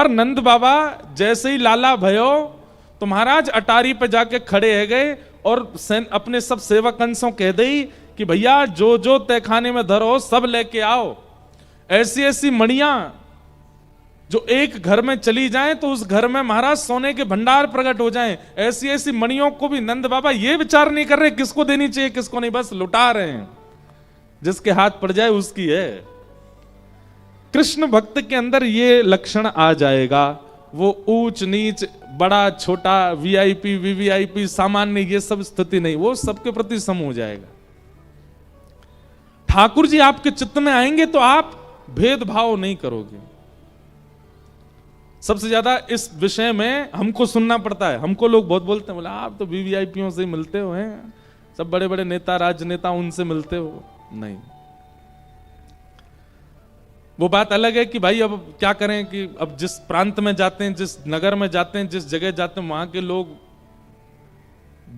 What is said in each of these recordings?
पर नंद बाबा जैसे ही लाला भयो तो महाराज अटारी पे जाके खड़े है गए और अपने सब सेवक अंशों कह दई कि भैया जो जो तहखाने में धरो सब लेके आओ। ऐसी ऐसी मणियां जो एक घर में चली जाएं तो उस घर में महाराज सोने के भंडार प्रकट हो जाएं। ऐसी ऐसी मणियों को भी नंद बाबा ये विचार नहीं कर रहे किसको देनी चाहिए किसको नहीं, बस लुटा रहे हैं, जिसके हाथ पड़ जाए उसकी है। कृष्ण भक्त के अंदर ये लक्षण आ जाएगा, वो ऊंच नीच बड़ा छोटा वीआईपी वीवीआईपी सामान्य ये सब स्थिति नहीं, वो सबके प्रति सम हो जाएगा। ठाकुर जी आपके चित्त में आएंगे तो आप भेदभाव नहीं करोगे। सबसे ज्यादा इस विषय में हमको सुनना पड़ता है, हमको लोग बहुत बोलते हैं, बोले आप तो वीवीआईपीओं से ही मिलते हो हैं, सब बड़े बड़े नेता राजनेता उनसे मिलते हो। नहीं, वो बात अलग है कि भाई अब क्या करें कि अब जिस प्रांत में जाते हैं, जिस नगर में जाते हैं, जिस जगह जाते हैं, वहां के लोग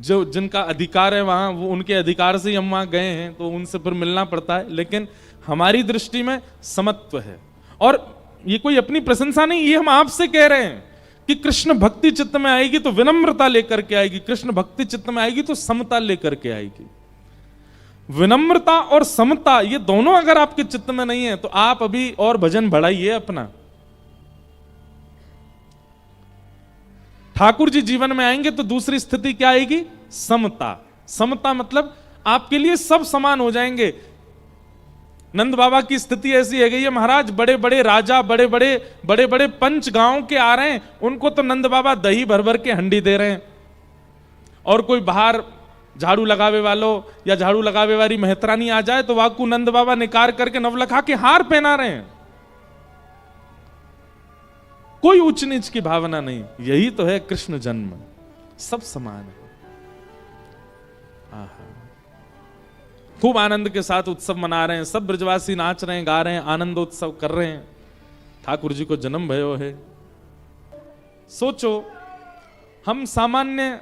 जो जिनका अधिकार है वहां, वो उनके अधिकार से ही हम वहां गए हैं तो उनसे फिर मिलना पड़ता है। लेकिन हमारी दृष्टि में समत्व है। और ये कोई अपनी प्रशंसा नहीं, ये हम आपसे कह रहे हैं कि कृष्ण भक्ति चित्त में आएगी तो विनम्रता लेकर के आएगी, कृष्ण भक्ति चित्त में आएगी तो समता लेकर के आएगी। विनम्रता और समता ये दोनों अगर आपके चित्त में नहीं है तो आप अभी और भजन बढ़ाइए अपना। ठाकुर जी जीवन में आएंगे तो दूसरी स्थिति क्या आएगी? समता। समता मतलब आपके लिए सब समान हो जाएंगे। नंद बाबा की स्थिति ऐसी है गई है महाराज, बड़े बड़े राजा बड़े बड़े पंच गांव के आ रहे हैं, उनको तो नंद बाबा दही भर भर के हंडी दे रहे हैं। और कोई बाहर झाड़ू लगावे वालों या झाड़ू लगावे वाली मेहतरानी आ जाए तो वाकू नंद बाबा निकार करके नवलखा के हार पहना रहे हैं। कोई ऊंच नीच की भावना नहीं। यही तो है कृष्ण जन्म, सब समान है। खूब आनंद के साथ उत्सव मना रहे हैं, सब ब्रजवासी नाच रहे हैं, गा रहे हैं, आनंदोत्सव कर रहे हैं। ठाकुर जी को जन्म भयो है। सोचो, हम सामान्य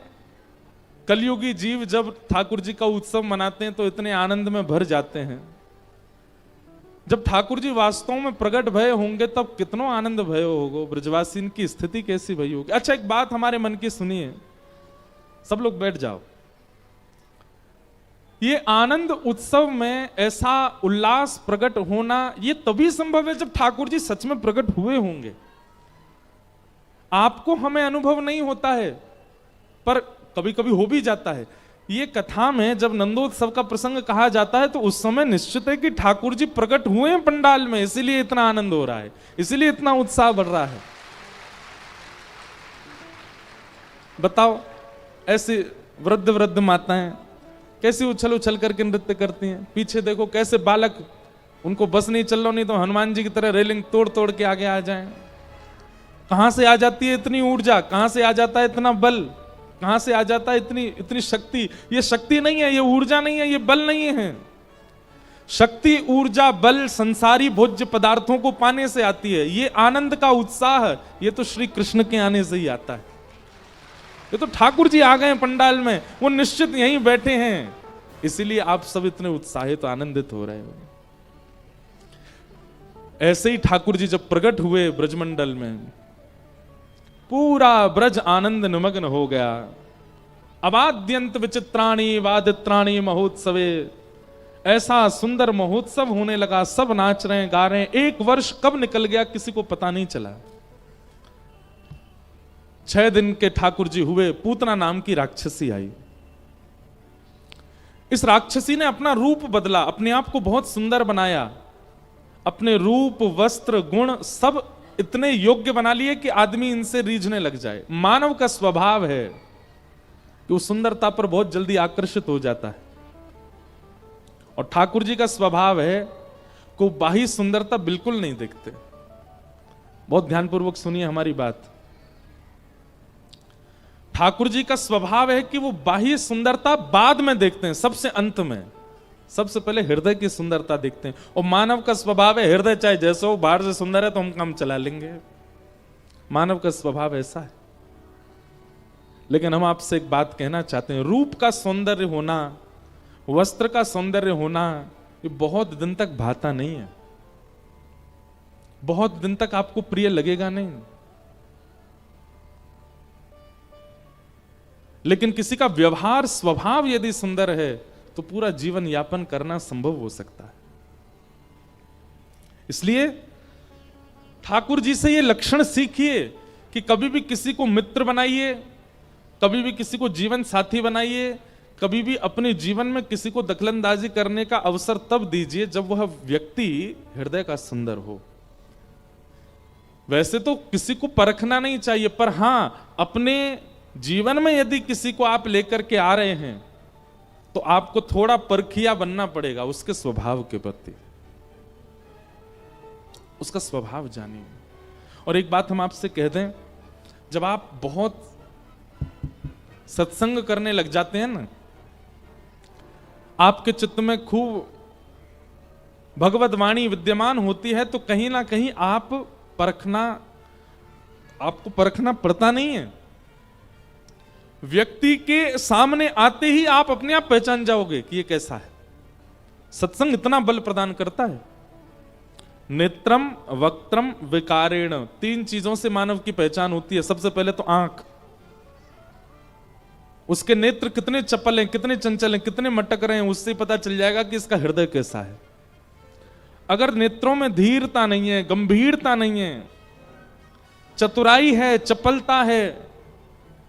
कलयुगी जीव जब ठाकुर जी का उत्सव मनाते हैं तो इतने आनंद में भर जाते हैं। जब ठाकुर जी वास्तव में प्रकट भय होंगे तब कितना आनंद भय होगा, ब्रजवासी की स्थिति कैसी भई होगी। अच्छा, एक बात हमारे मन की सुनिए, सब लोग बैठ जाओ। ये आनंद उत्सव में ऐसा उल्लास प्रकट होना ये तभी संभव है जब ठाकुर जी सच में प्रकट हुए होंगे। आपको हमें अनुभव नहीं होता है, पर कभी कभी हो भी जाता है। ये कथा में जब नंदोत्सव का प्रसंग कहा जाता है तो उस समय निश्चित है कि ठाकुर जी प्रकट हुए हैं पंडाल में, इसीलिए इतना आनंद हो रहा है, इसीलिए इतना उत्साह बढ़ रहा है। बताओ, ऐसी वृद्ध वृद्ध माताएं कैसी उछल उछल करके नृत्य करती हैं। पीछे देखो कैसे बालक, उनको बस नहीं चल रहा, नहीं तो हनुमान जी की तरह रेलिंग तोड़ तोड़ के आगे आ जाएं। कहां से आ जाती है इतनी ऊर्जा, कहां से आ जाता है इतना बल, कहां से आ जाता है इतनी शक्ति। ये शक्ति नहीं है, ये ऊर्जा नहीं है, ये बल नहीं है। शक्ति, ऊर्जा, बल संसारी भोज्य पदार्थों को पाने से आती है। ये आनंद का उत्साह, ये तो श्री कृष्ण के आने से ही आता है। ये तो ठाकुर जी आ गए पंडाल में, वो निश्चित यहीं बैठे हैं, इसीलिए आप सब इतने उत्साहित आनंदित हो रहे हो। ऐसे ही ठाकुर जी जब प्रकट हुए ब्रजमंडल में, पूरा ब्रज आनंद निमग्न हो गया। अवाद्यंत विचित्राणी वादित्राणी महोत्सवे, ऐसा सुंदर महोत्सव होने लगा। सब नाच रहे हैं, गा रहे हैं। 1 वर्ष कब निकल गया किसी को पता नहीं चला। 6 दिन के ठाकुर जी हुए, पूतना नाम की राक्षसी आई। इस राक्षसी ने अपना रूप बदला, अपने आप को बहुत सुंदर बनाया, अपने रूप वस्त्र गुण सब इतने योग्य बना लिए कि आदमी इनसे रीझने लग जाए। मानव का स्वभाव है कि वो सुंदरता पर बहुत जल्दी आकर्षित हो जाता है, और ठाकुर जी का स्वभाव है कि वो बाह्य सुंदरता बिल्कुल नहीं देखते। बहुत ध्यानपूर्वक सुनिए हमारी बात। ठाकुर जी का स्वभाव है कि वो बाह्य सुंदरता बाद में देखते हैं, सबसे अंत में। सबसे पहले हृदय की सुंदरता देखते हैं। और मानव का स्वभाव है, हृदय चाहे जैसा हो, बाहर से सुंदर है तो हम काम चला लेंगे। मानव का स्वभाव ऐसा है। लेकिन हम आपसे एक बात कहना चाहते हैं, रूप का सौंदर्य होना, वस्त्र का सौंदर्य होना, ये बहुत दिन तक भाता नहीं है, बहुत दिन तक आपको प्रिय लगेगा नहीं। लेकिन किसी का व्यवहार स्वभाव यदि सुंदर है तो पूरा जीवन यापन करना संभव हो सकता है। इसलिए ठाकुर जी से ये लक्षण सीखिए कि कभी भी किसी को मित्र बनाइए, कभी भी किसी को जीवन साथी बनाइए, कभी भी अपने जीवन में किसी को दखलंदाजी करने का अवसर तब दीजिए जब वह व्यक्ति हृदय का सुंदर हो। वैसे तो किसी को परखना नहीं चाहिए, पर हां अपने जीवन में यदि किसी को आप लेकर के आ रहे हैं तो आपको थोड़ा परखिया बनना पड़ेगा उसके स्वभाव के प्रति, उसका स्वभाव जानिए। और एक बात हम आपसे कह दें, जब आप बहुत सत्संग करने लग जाते हैं ना, आपके चित्त में खूब भगवत वाणी विद्यमान होती है, तो कहीं ना कहीं आपको परखना पड़ता नहीं है। व्यक्ति के सामने आते ही आप अपने आप पहचान जाओगे कि ये कैसा है। सत्संग इतना बल प्रदान करता है। नेत्रम वक्त्रम विकारेण, 3 चीजों से मानव की पहचान होती है। सबसे पहले तो आंख, उसके नेत्र कितने चपल हैं, कितने चंचल हैं, कितने मटक रहे हैं, उससे पता चल जाएगा कि इसका हृदय कैसा है। अगर नेत्रों में धीरता नहीं है, गंभीरता नहीं है, चतुराई है, चपलता है,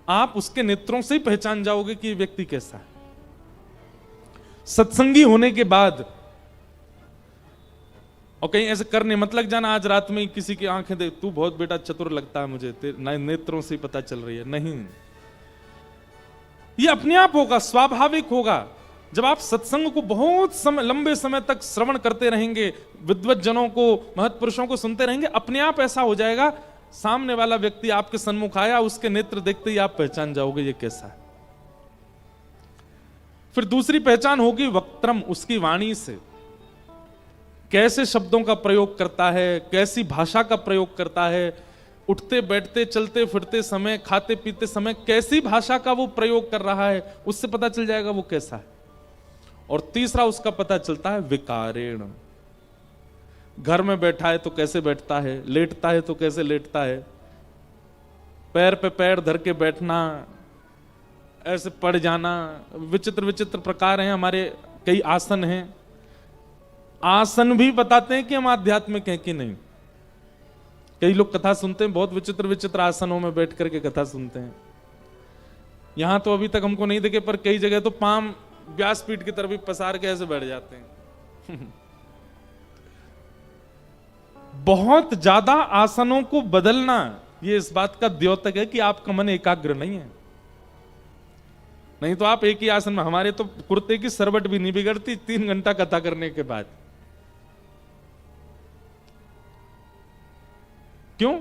आप उसके नेत्रों से ही पहचान जाओगे कि ये व्यक्ति कैसा है। सत्संगी होने के बाद, और कहीं ऐसे करने मत लग जाना आज रात में किसी की आंखें देख, तू बहुत बेटा चतुर लगता है मुझे, नेत्रों से ही पता चल रही है। नहीं, ये अपने आप होगा, स्वाभाविक होगा। जब आप सत्संग को बहुत समय, लंबे समय तक श्रवण करते रहेंगे, विद्वत जनों को, महत्पुरुषों को सुनते रहेंगे, अपने आप ऐसा हो जाएगा, सामने वाला व्यक्ति आपके सन्मुख आया, उसके नेत्र देखते ही आप पहचान जाओगे ये कैसा है। फिर दूसरी पहचान होगी वक्त्रम, उसकी वाणी से, कैसे शब्दों का प्रयोग करता है, कैसी भाषा का प्रयोग करता है, उठते बैठते चलते फिरते समय, खाते पीते समय कैसी भाषा का वो प्रयोग कर रहा है, उससे पता चल जाएगा वो कैसा है। और तीसरा उसका पता चलता है विकारेण, घर में बैठा है तो कैसे बैठता है, लेटता है तो कैसे लेटता है, पैर पे पैर धर के बैठना, ऐसे पड़ जाना, विचित्र विचित्र प्रकार हैं। हमारे कई आसन हैं, आसन भी बताते हैं कि हम आध्यात्मिक हैं कि नहीं। कई लोग कथा सुनते हैं, बहुत विचित्र विचित्र आसनों में बैठ करके कथा सुनते हैं। यहां तो अभी तक हमको नहीं देखे, पर कई जगह तो पाम व्यासपीठ की तरफ भी पसार के ऐसे बैठ जाते हैं। बहुत ज्यादा आसनों को बदलना ये इस बात का द्योतक है कि आपका मन एकाग्र नहीं है। नहीं तो आप एक ही आसन में, हमारे तो कुर्ते की सरवट भी नहीं बिगड़ती 3 घंटा कथा करने के बाद। क्यों?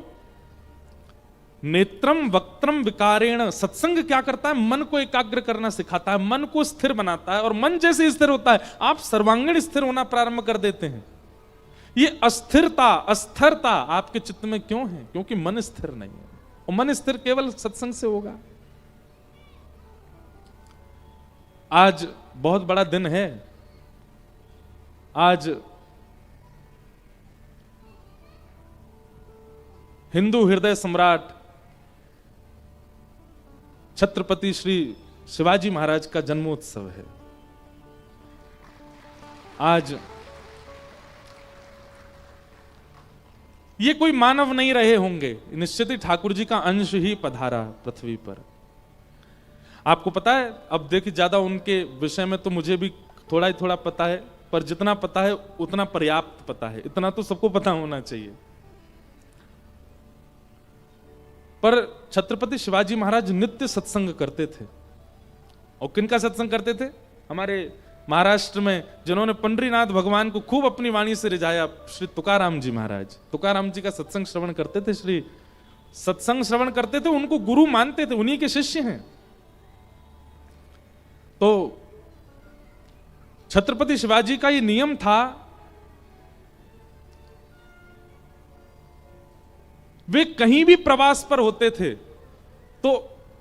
नेत्रम वक्त्रम विकारेण, सत्संग क्या करता है? मन को एकाग्र करना सिखाता है, मन को स्थिर बनाता है, और मन जैसे स्थिर होता है आप सर्वांगीण स्थिर होना प्रारंभ कर देते हैं। ये अस्थिरता, अस्थिरता आपके चित्त में क्यों है? क्योंकि मन स्थिर नहीं है, और मन स्थिर केवल सत्संग से होगा। आज बहुत बड़ा दिन है। आज हिंदू हृदय सम्राट छत्रपति श्री शिवाजी महाराज का जन्मोत्सव है। आज ये कोई मानव नहीं रहे होंगे, निश्चित ही ठाकुर जी का अंश ही पधारा पृथ्वी पर। आपको पता है, अब देखिए ज्यादा उनके विषय में तो मुझे भी थोड़ा ही थोड़ा पता है, पर जितना पता है उतना पर्याप्त पता है, इतना तो सबको पता होना चाहिए। पर छत्रपति शिवाजी महाराज नित्य सत्संग करते थे। और किनका सत्संग करते थे? हमारे महाराष्ट्र में जिन्होंने पंडरीनाथ भगवान को खूब अपनी वाणी से रिझाया, श्री तुकाराम जी महाराज। तुकाराम जी का सत्संग श्रवण करते थे, श्री सत्संग श्रवण करते थे, उनको गुरु मानते थे, उन्हीं के शिष्य हैं। तो छत्रपति शिवाजी का ये नियम था, वे कहीं भी प्रवास पर होते थे तो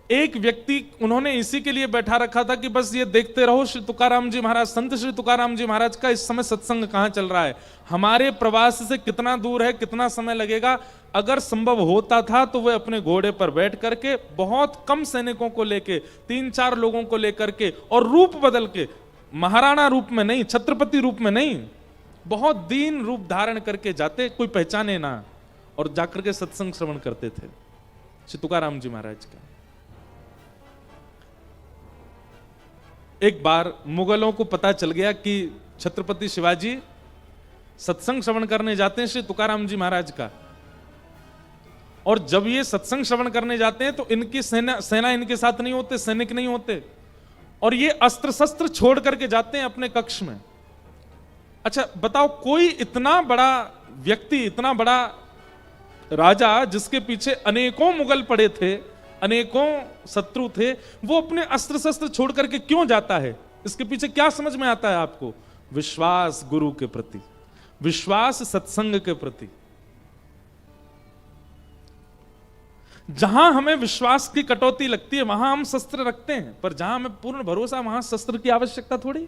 एक व्यक्ति उन्होंने इसी के लिए बैठा रखा था कि बस ये देखते रहो श्री तुकाराम जी महाराज, संत श्री तुकाराम जी महाराज का इस समय सत्संग कहाँ चल रहा है, हमारे प्रवास से कितना दूर है, कितना समय लगेगा। अगर संभव होता था तो वे अपने घोड़े पर बैठ करके बहुत कम सैनिकों को लेके, 3-4 लोगों को लेकर के, और रूप बदल के, महाराणा रूप में नहीं, छत्रपति रूप में नहीं, बहुत दीन रूप धारण करके जाते, कोई पहचाने ना, और जाकर के सत्संग श्रवण करते थे श्री तुकाराम जी महाराज का। एक बार मुगलों को पता चल गया कि छत्रपति शिवाजी सत्संग श्रवण करने जाते हैं श्री तुकाराम जी महाराज का, और जब ये सत्संग श्रवण करने जाते हैं तो इनकी सेना इनके साथ नहीं होते, सैनिक नहीं होते, और ये अस्त्र शस्त्र छोड़ करके जाते हैं अपने कक्ष में। अच्छा बताओ, कोई इतना बड़ा व्यक्ति, इतना बड़ा राजा जिसके पीछे अनेकों मुगल पड़े थे, अनेकों शत्रु थे, वो अपने अस्त्र शस्त्र छोड़ करके क्यों जाता है? इसके पीछे क्या समझ में आता है आपको? विश्वास गुरु के प्रति, विश्वास सत्संग के प्रति। जहां हमें विश्वास की कटौती लगती है वहां हम शस्त्र रखते हैं, पर जहां हमें पूर्ण भरोसा वहां शस्त्र की आवश्यकता थोड़ी।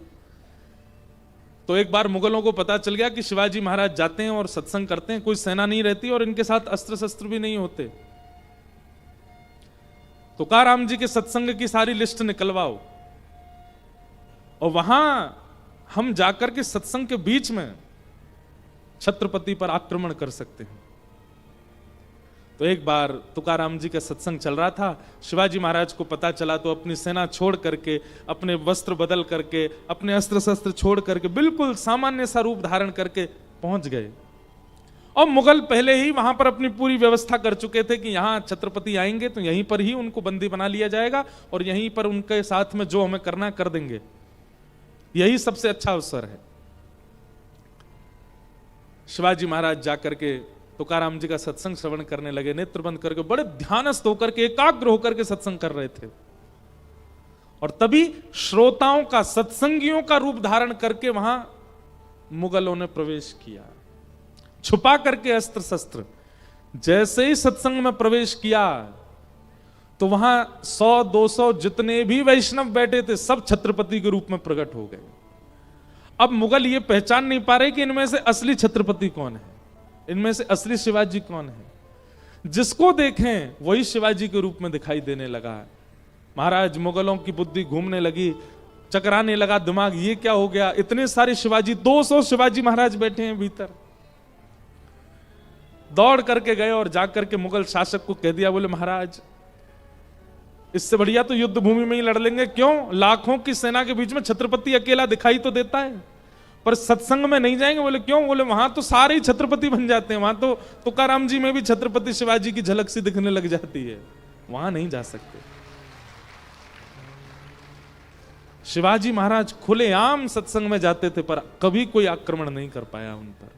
तो एक बार मुगलों को पता चल गया कि शिवाजी महाराज जाते हैं और सत्संग करते हैं, कोई सेना नहीं रहती और इनके साथ अस्त्र शस्त्र भी नहीं होते। तुकाराम जी के सत्संग की सारी लिस्ट निकलवाओ और वहां हम जाकर के सत्संग के बीच में छत्रपति पर आक्रमण कर सकते हैं। तो एक बार तुकाराम जी का सत्संग चल रहा था, शिवाजी महाराज को पता चला तो अपनी सेना छोड़ करके, अपने वस्त्र बदल करके, अपने अस्त्र शस्त्र छोड़ करके बिल्कुल सामान्य सा रूप धारण करके पहुंच गए। और मुगल पहले ही वहां पर अपनी पूरी व्यवस्था कर चुके थे कि यहां छत्रपति आएंगे तो यहीं पर ही उनको बंदी बना लिया जाएगा और यहीं पर उनके साथ में जो हमें करना कर देंगे, यही सबसे अच्छा अवसर है। शिवाजी महाराज जाकर के तुकाराम जी का सत्संग श्रवण करने लगे, नेत्र बंद करके, बड़े ध्यानस्थ होकर के, एकाग्र होकर के सत्संग कर रहे थे। और तभी श्रोताओं का, सत्संगियों का रूप धारण करके वहां मुगलों ने प्रवेश किया, छुपा करके अस्त्र शस्त्र। जैसे ही सत्संग में प्रवेश किया तो वहां 100-200 जितने भी वैष्णव बैठे थे सब छत्रपति के रूप में प्रकट हो गए। अब मुगल ये पहचान नहीं पा रहे कि इनमें से असली छत्रपति कौन है, इनमें से असली शिवाजी कौन है। जिसको देखें वही शिवाजी के रूप में दिखाई देने लगा। महाराज मुगलों की बुद्धि घूमने लगी, चकराने लगा दिमाग, ये क्या हो गया, इतने सारे शिवाजी, 200 शिवाजी महाराज बैठे हैं भीतर। दौड़ करके गए और जाकर के मुगल शासक को कह दिया, बोले महाराज इससे बढ़िया तो युद्ध भूमि में ही लड़ लेंगे, क्यों, लाखों की सेना के बीच में छत्रपति अकेला दिखाई तो देता है, पर सत्संग में नहीं जाएंगे। बोले क्यों? बोले वहां तो सारे ही छत्रपति बन जाते हैं, वहां तो तुकाराम जी में भी छत्रपति शिवाजी की झलक सी दिखने लग जाती है, वहां नहीं जा सकते। शिवाजी महाराज खुलेआम सत्संग में जाते थे पर कभी कोई आक्रमण नहीं कर पाया उन पर।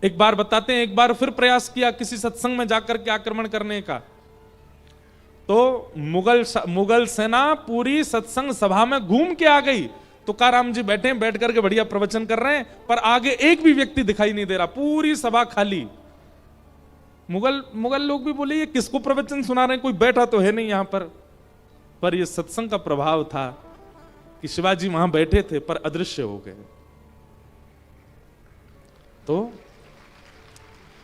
एक बार बताते हैं, एक बार फिर प्रयास किया किसी सत्संग में जाकर के आक्रमण करने का, तो मुगल सेना पूरी सत्संग सभा में घूम के आ गई। तुकाराम जी बैठे, बैठ करके बढ़िया प्रवचन कर रहे हैं, पर आगे एक भी व्यक्ति दिखाई नहीं दे रहा, पूरी सभा खाली। मुगल लोग भी बोले ये किसको प्रवचन सुना रहे हैं, कोई बैठा तो है नहीं यहां पर यह सत्संग का प्रभाव था कि शिवाजी वहां बैठे थे पर अदृश्य हो गए। तो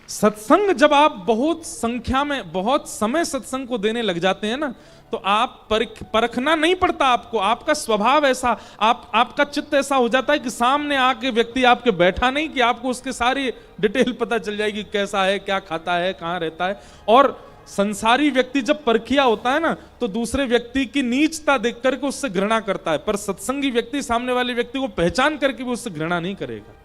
सत्संग जब आप बहुत संख्या में, बहुत समय सत्संग को देने लग जाते हैं ना, तो आप परखना नहीं पड़ता आपको, आपका स्वभाव ऐसा, आपका चित्त ऐसा हो जाता है कि सामने आके व्यक्ति आपके बैठा नहीं कि आपको उसके सारी डिटेल पता चल जाएगी, कैसा है, क्या खाता है, कहां रहता है। और संसारी व्यक्ति जब परखिया होता है ना तो दूसरे व्यक्ति की नीचता देख करके उससे घृणा करता है, पर सत्संगी व्यक्ति सामने वाले व्यक्ति को पहचान करके भी उससे घृणा नहीं करेगा।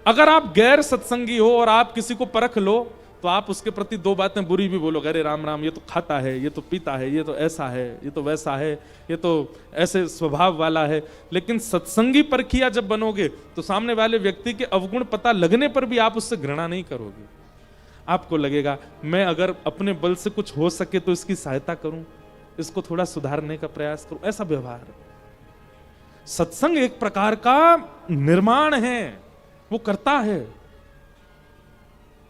अगर आप गैर सत्संगी हो और आप किसी को परख लो तो आप उसके प्रति 2 बातें बुरी भी बोलोगे, अरे राम राम, ये तो खाता है, ये तो पीता है, ये तो ऐसा है, ये तो वैसा है, ये तो ऐसे स्वभाव वाला है। लेकिन सत्संगी परखिया जब बनोगे तो सामने वाले व्यक्ति के अवगुण पता लगने पर भी आप उससे घृणा नहीं करोगे। आपको लगेगा मैं अगर अपने बल से कुछ हो सके तो इसकी सहायता करूं, इसको थोड़ा सुधारने का प्रयास करूं, ऐसा व्यवहार। सत्संग एक प्रकार का निर्माण है, वो करता है।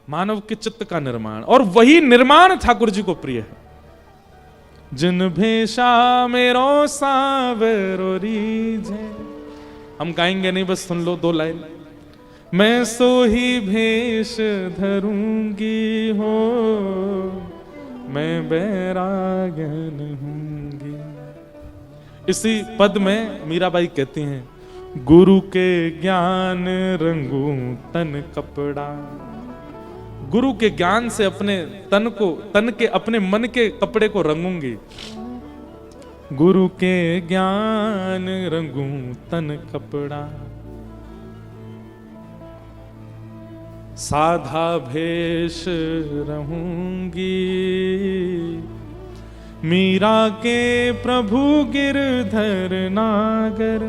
मानव के चित्त का निर्माण, और वही निर्माण ठाकुर जी को प्रिय है। जिन भेषा मेरो सावरो रीझे, हम गाएंगे नहीं, बस सुन लो 2 लाइन। मैं सो ही भेष धरूंगी हो, मैं बैरागन हूंगी। इसी पद में मीराबाई कहती हैं, गुरु के ज्ञान रंगू तन कपड़ा। गुरु के ज्ञान से अपने तन के अपने मन के कपड़े को रंगूंगी। गुरु के ज्ञान रंगू तन कपड़ा, साधा भेष रहूंगी। मीरा के प्रभु गिरधर नागर,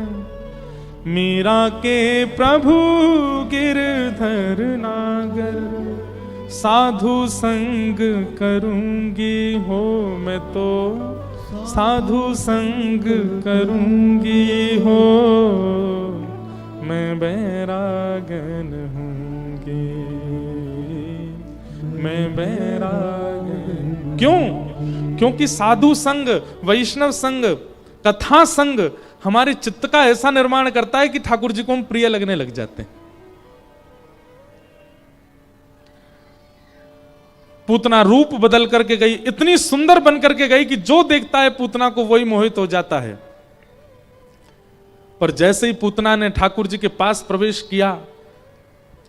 मीरा के प्रभु गिरधर नागर। साधु संग करूंगी हो, मैं तो साधु संग करूंगी हो, मैं बैरागन हूंगी, मैं बैरागन। क्यों? क्योंकि साधु संग, वैष्णव संग, कथा संग हमारे चित्त का ऐसा निर्माण करता है कि ठाकुर जी को हम प्रिय लगने लग जाते हैं। पूतना रूप बदल करके गई, इतनी सुंदर बन करके गई कि जो देखता है पूतना को वही मोहित हो जाता है। पर जैसे ही पूतना ने ठाकुर जी के पास प्रवेश किया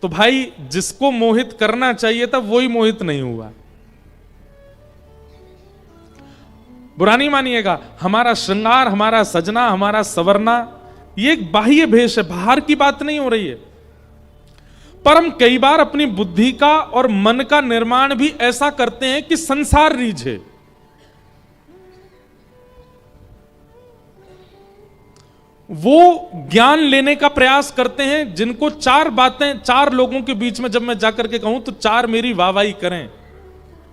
तो भाई जिसको मोहित करना चाहिए था वही मोहित नहीं हुआ। बुरा नहीं मानिएगा, हमारा श्रृंगार, हमारा सजना, हमारा सवरना, ये एक बाह्य भेष है, बाहर की बात नहीं हो रही है। पर हम कई बार अपनी बुद्धि का और मन का निर्माण भी ऐसा करते हैं कि संसार रीझे। वो ज्ञान लेने का प्रयास करते हैं जिनको 4 बातें 4 लोगों के बीच में जब मैं जाकर के कहूं तो 4 मेरी वाहवाही करें,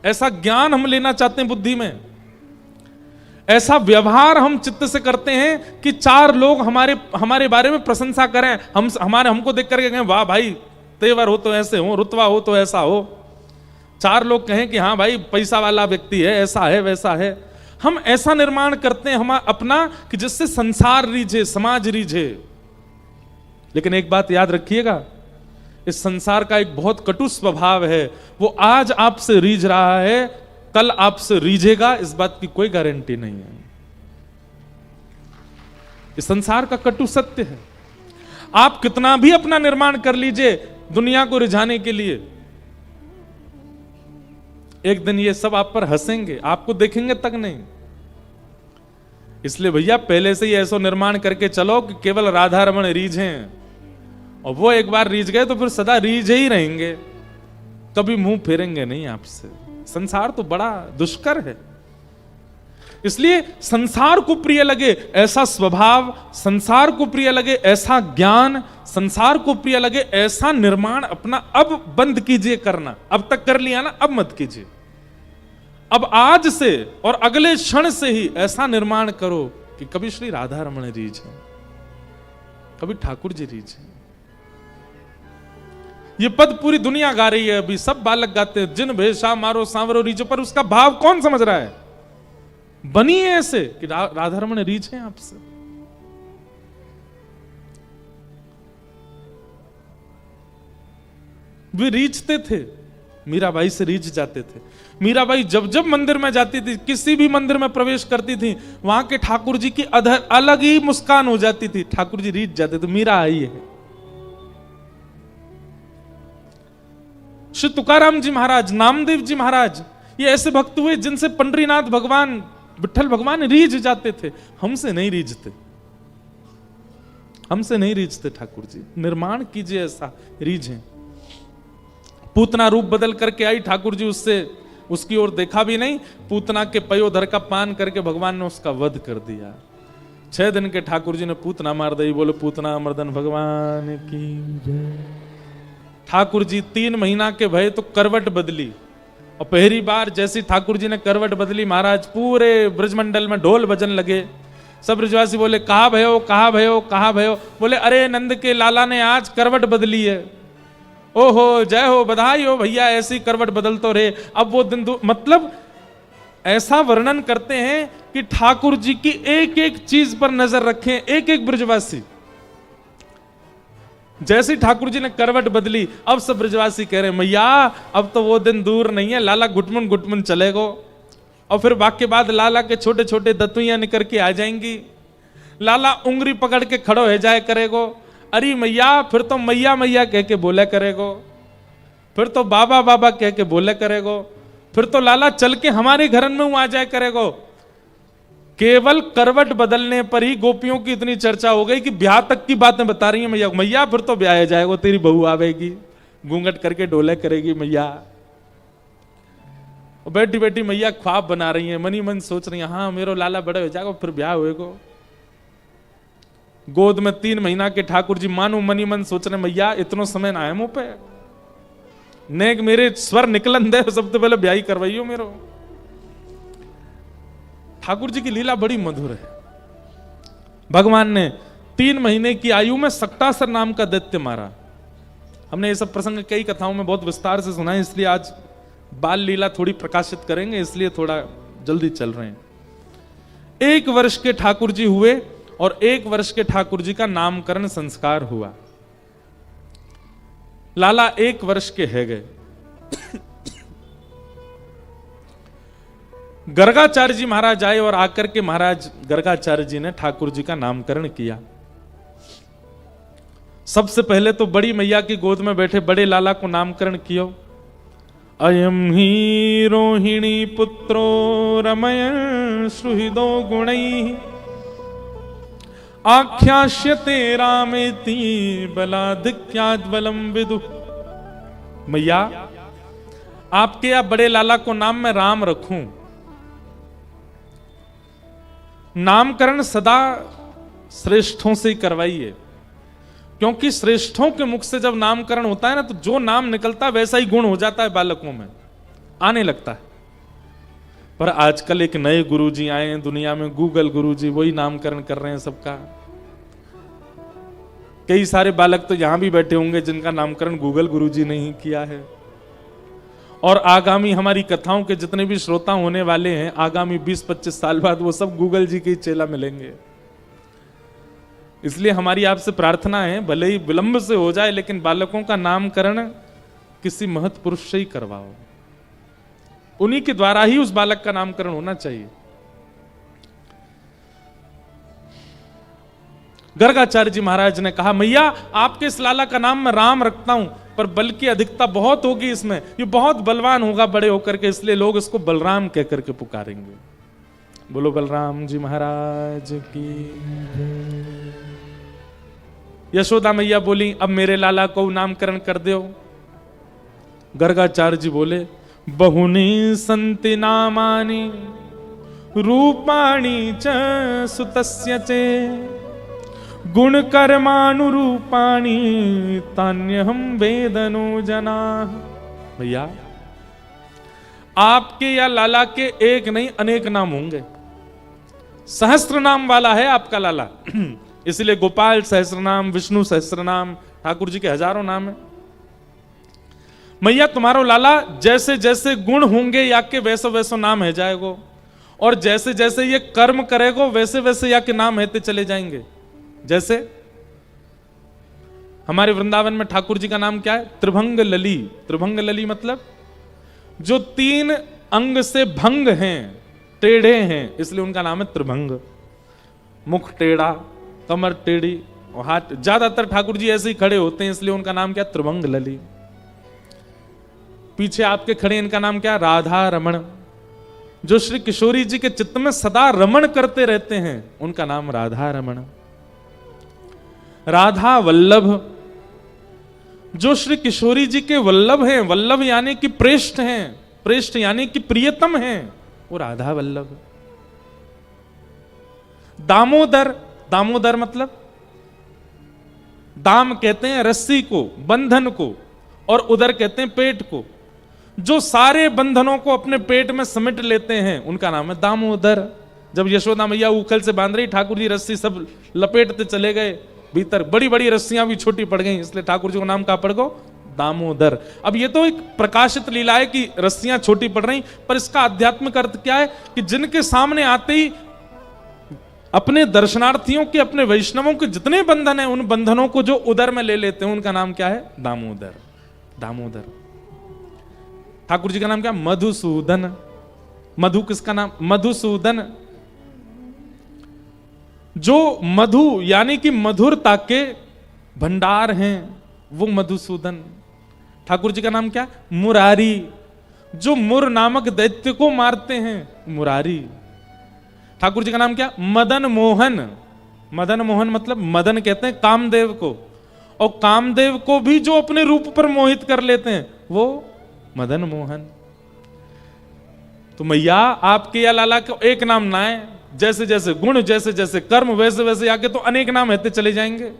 ऐसा ज्ञान हम लेना चाहते हैं बुद्धि में। ऐसा व्यवहार हम चित्त से करते हैं कि 4 लोग हमारे बारे में प्रशंसा करें, हमको देख करके कहें वाह भाई, तेवर हो तो ऐसे हो, रुतबा हो तो ऐसा हो। 4 लोग कहें कि हाँ भाई पैसा वाला व्यक्ति है, ऐसा है वैसा है। हम ऐसा निर्माण करते हैं हम अपना कि जिससे संसार रीझे, समाज रीझे। लेकिन एक बात याद रखिएगा, इस संसार का एक बहुत कटु स्वभाव है। वो आज आपसे रीझ रहा है, कल आपसे रीझेगा, इस बात की कोई गारंटी नहीं है। इस संसार का कटु सत्य है। आप कितना भी अपना निर्माण कर लीजिए दुनिया को रिझाने के लिए, एक दिन ये सब आप पर हंसेंगे, आपको देखेंगे तक नहीं। इसलिए भैया पहले से ही ऐसा निर्माण करके चलो कि केवल राधा रमण रीझें, और वो एक बार रीझ गए तो फिर सदा रीझे ही रहेंगे, कभी मुंह फेरेंगे नहीं आपसे। संसार तो बड़ा दुष्कर है। इसलिए संसार को प्रिय लगे ऐसा स्वभाव, संसार को प्रिय लगे ऐसा ज्ञान, संसार को प्रिय लगे ऐसा निर्माण अपना अब बंद कीजिए करना। अब तक कर लिया ना, अब मत कीजिए। अब आज से और अगले क्षण से ही ऐसा निर्माण करो कि कभी श्री राधा रमण रीझे, कभी ठाकुर जी रीझे। ये पद पूरी दुनिया गा रही है, अभी सब बालक गाते हैं, जिन भेषा मारो सांवरो रीझो, पर उसका भाव कौन समझ रहा है? बनी है ऐसे कि राधा रमण रीझे आपसे। वे रीझते थे, मीराबाई से रीझ जाते थे। मीराबाई जब जब मंदिर में जाती थी, किसी भी मंदिर में प्रवेश करती थी, वहां के ठाकुर जी की अलग ही मुस्कान हो जाती थी। ठाकुर जी रीझ जाते थे, मीरा आई है। श्री तुकाराम जी महाराज, नामदेव जी महाराज, ये ऐसे भक्त हुए जिनसे पंडरीनाथ भगवान, विठल भगवान रीझ जाते थे। हमसे नहीं रीझते, हमसे नहीं रीझते ठाकुर जी। निर्माण कीजिए ऐसा, रीझें। पूतना रूप बदल करके आई, ठाकुर जी उसकी ओर देखा भी नहीं। पूतना के पयोधर का पान करके भगवान ने उसका वध कर दिया। 6 दिन के ठाकुर जी ने पूतना मार दी। बोले पूतना मर्दन भगवान की जय। ठाकुर जी 3 महीना के भय तो करवट बदली, और पहली बार जैसी ठाकुर जी ने करवट बदली, महाराज पूरे ब्रजमंडल में ढोल बजन लगे। सब ब्रजवासी बोले कहा भयो, कहा भयो, कहा भयो। बोले अरे नंद के लाला ने आज करवट बदली है। ओहो जय हो, बधाई हो भैया, ऐसी करवट बदल तो रहे। अब वो दिन मतलब ऐसा वर्णन करते हैं कि ठाकुर जी की एक एक चीज पर नजर रखें, एक एक ब्रजवासी। जैसी ठाकुर जी ने करवट बदली, अब सब ब्रजवासी कह रहे हैं मैया अब तो वो दिन दूर नहीं है, लाला घुटमुन घुटमुन चलेगो। और फिर वाक्य बाद लाला के छोटे छोटे दतुइयां निकल के आ जाएंगी, लाला उंगली पकड़ के खड़ो हो जाए करेगो। अरे मैया फिर तो मैया मैया कह के बोले करेगो, फिर तो बाबा बाबा कह के बोले करेगो, फिर तो लाला चल के हमारे घर में आ जाए करेगो। केवल करवट बदलने पर ही गोपियों की इतनी चर्चा हो गई कि ब्याह तक की बातें बता रही है मैया। मैया फिर तो ब्याह जाएगा, तेरी बहू आवेगी, घूंघट करके डोले करेगी मैया। बैठी बैठी मैया ख्वाब बना रही है, मनी मन सोच रही है हाँ मेरो लाला बड़े हो जाएगा फिर ब्याह होएगो। गोद में 3 महीना के ठाकुर जी मानो मनी मन सोच रहे मैया इतनो समय ना है मुंह पे, नेक मेरे स्वर निकलन दे, सबसे पहले ब्याह करवाइयो मेरो। ठाकुर जी की लीला बड़ी मधुर है। भगवान ने 3 महीने की आयु में सक्टासर नाम का दैत्य मारा। हमने ये सब प्रसंग कई कथाओं में बहुत विस्तार से सुना है, इसलिए आज बाल लीला थोड़ी प्रकाशित करेंगे, इसलिए थोड़ा जल्दी चल रहे हैं। 1 वर्ष के ठाकुर जी हुए और 1 वर्ष के ठाकुर जी का नामकरण संस्कार हुआ। लाला 1 वर्ष के है गए। गर्गाचार्य जी महाराज आए और आकर के महाराज गर्गाचार्य जी ने ठाकुर जी का नामकरण किया। सबसे पहले तो बड़ी मैया की गोद में बैठे बड़े लाला को नामकरण किया। अयम ही रोहिणी पुत्रो रमय सुहृदो गुणैः आख्यास्यते रामेति बलाधिक्याद् बलम विदुः। मैया आपके या बड़े लाला को नाम मैं राम रखूं। नामकरण सदा श्रेष्ठों से ही करवाइए, क्योंकि श्रेष्ठों के मुख से जब नामकरण होता है ना तो जो नाम निकलता है वैसा ही गुण हो जाता है, बालकों में आने लगता है। पर आजकल एक नए गुरुजी आए हैं दुनिया में, गूगल गुरुजी, वही नामकरण कर रहे हैं सबका। कई सारे बालक तो यहां भी बैठे होंगे जिनका नामकरण गूगल गुरुजी ने ही किया है। और आगामी हमारी कथाओं के जितने भी श्रोता होने वाले हैं, आगामी 20-25 साल बाद वो सब गूगल जी के ही चेला मिलेंगे। इसलिए हमारी आपसे प्रार्थना है, भले ही विलंब से हो जाए लेकिन बालकों का नामकरण किसी महत् पुरुष से ही करवाओ, उन्हीं के द्वारा ही उस बालक का नामकरण होना चाहिए। गर्गाचार्य जी महाराज ने कहा मैया आपके इस लाला का नाम मैं राम रखता हूं, पर बल की अधिकता बहुत होगी इसमें, ये बहुत बलवान होगा बड़े होकर के, इसलिए लोग इसको बलराम कह करके पुकारेंगे। बोलो बलराम जी महाराज की। यशोदा मैया बोली अब मेरे लाला को नामकरण कर दो। गर्गाचार्य जी बोले बहुनी संति नामानि रूपाणि च सुतस्य चे गुण कर्मानुरूपाणि तान्यहं वेदनो जना। भैया आपके या लाला के एक नहीं अनेक नाम होंगे, सहस्त्र नाम वाला है आपका लाला। इसलिए गोपाल सहस्रनाम, विष्णु सहस्रनाम, ठाकुर जी के हजारों नाम है। मैया तुम्हारो लाला जैसे जैसे गुण होंगे या के वैसे वैसे नाम है जाएगो, और जैसे जैसे ये कर्म करेगो वैसे वैसे या के नाम हेते चले जाएंगे। जैसे हमारे वृंदावन में ठाकुर जी का नाम क्या है? त्रिभंग लली। त्रिभंग लली मतलब जो 3 अंग से भंग हैं, टेढ़े हैं, इसलिए उनका नाम है त्रिभंग। मुख टेढ़ा, कमर टेढ़ी और हाथ, ज्यादातर ठाकुर जी ऐसे ही खड़े होते हैं, इसलिए उनका नाम क्या? त्रिभंग लली। पीछे आपके खड़े इनका नाम क्या? राधा रमण। जो श्री किशोरी जी के चित्त में सदा रमण करते रहते हैं उनका नाम राधा रमण। राधा वल्लभ, जो श्री किशोरी जी के वल्लभ हैं, वल्लभ यानी कि प्रेष्ठ हैं, प्रेष्ठ यानी कि प्रियतम हैं, वो राधा वल्लभ। दामोदर, दामोदर मतलब दाम कहते हैं रस्सी को, बंधन को, और उदर कहते हैं पेट को। जो सारे बंधनों को अपने पेट में समेट लेते हैं उनका नाम है दामोदर। जब यशोदा मैया उखल से बांध रही, ठाकुर जी रस्सी सब लपेटते चले गए भीतर, बड़ी बड़ी रस्सियां भी छोटी पड़ गई, इसलिए ठाकुर जी को नाम कहा पड़ गो दामोदर। अब ये तो एक प्रकाशित लीला है कि रस्सियां छोटी पड़ रही, पर इसका आध्यात्मिक अर्थ क्या है कि जिनके सामने आते ही अपने दर्शनार्थियों के, अपने वैष्णवों के जितने बंधन हैं, उन बंधनों को जो उदर में ले लेते हैं, उनका नाम क्या है? दामोदर। दामोदर। ठाकुर जी का नाम क्या? मधुसूदन। मधु किसका नाम? मधुसूदन। जो मधु यानी कि मधुरता के भंडार हैं, वो मधुसूदन। ठाकुर जी का नाम क्या? मुरारी। जो मुर नामक दैत्य को मारते हैं, मुरारी। ठाकुर जी का नाम क्या? मदन मोहन। मदन मोहन मतलब मदन कहते हैं कामदेव को, और कामदेव को भी जो अपने रूप पर मोहित कर लेते हैं, वो मदन मोहन। तो मैया आपके या लाला को एक नाम ना है, जैसे जैसे गुण, जैसे जैसे कर्म, वैसे वैसे आके तो अनेक नाम रहते चले जाएंगे।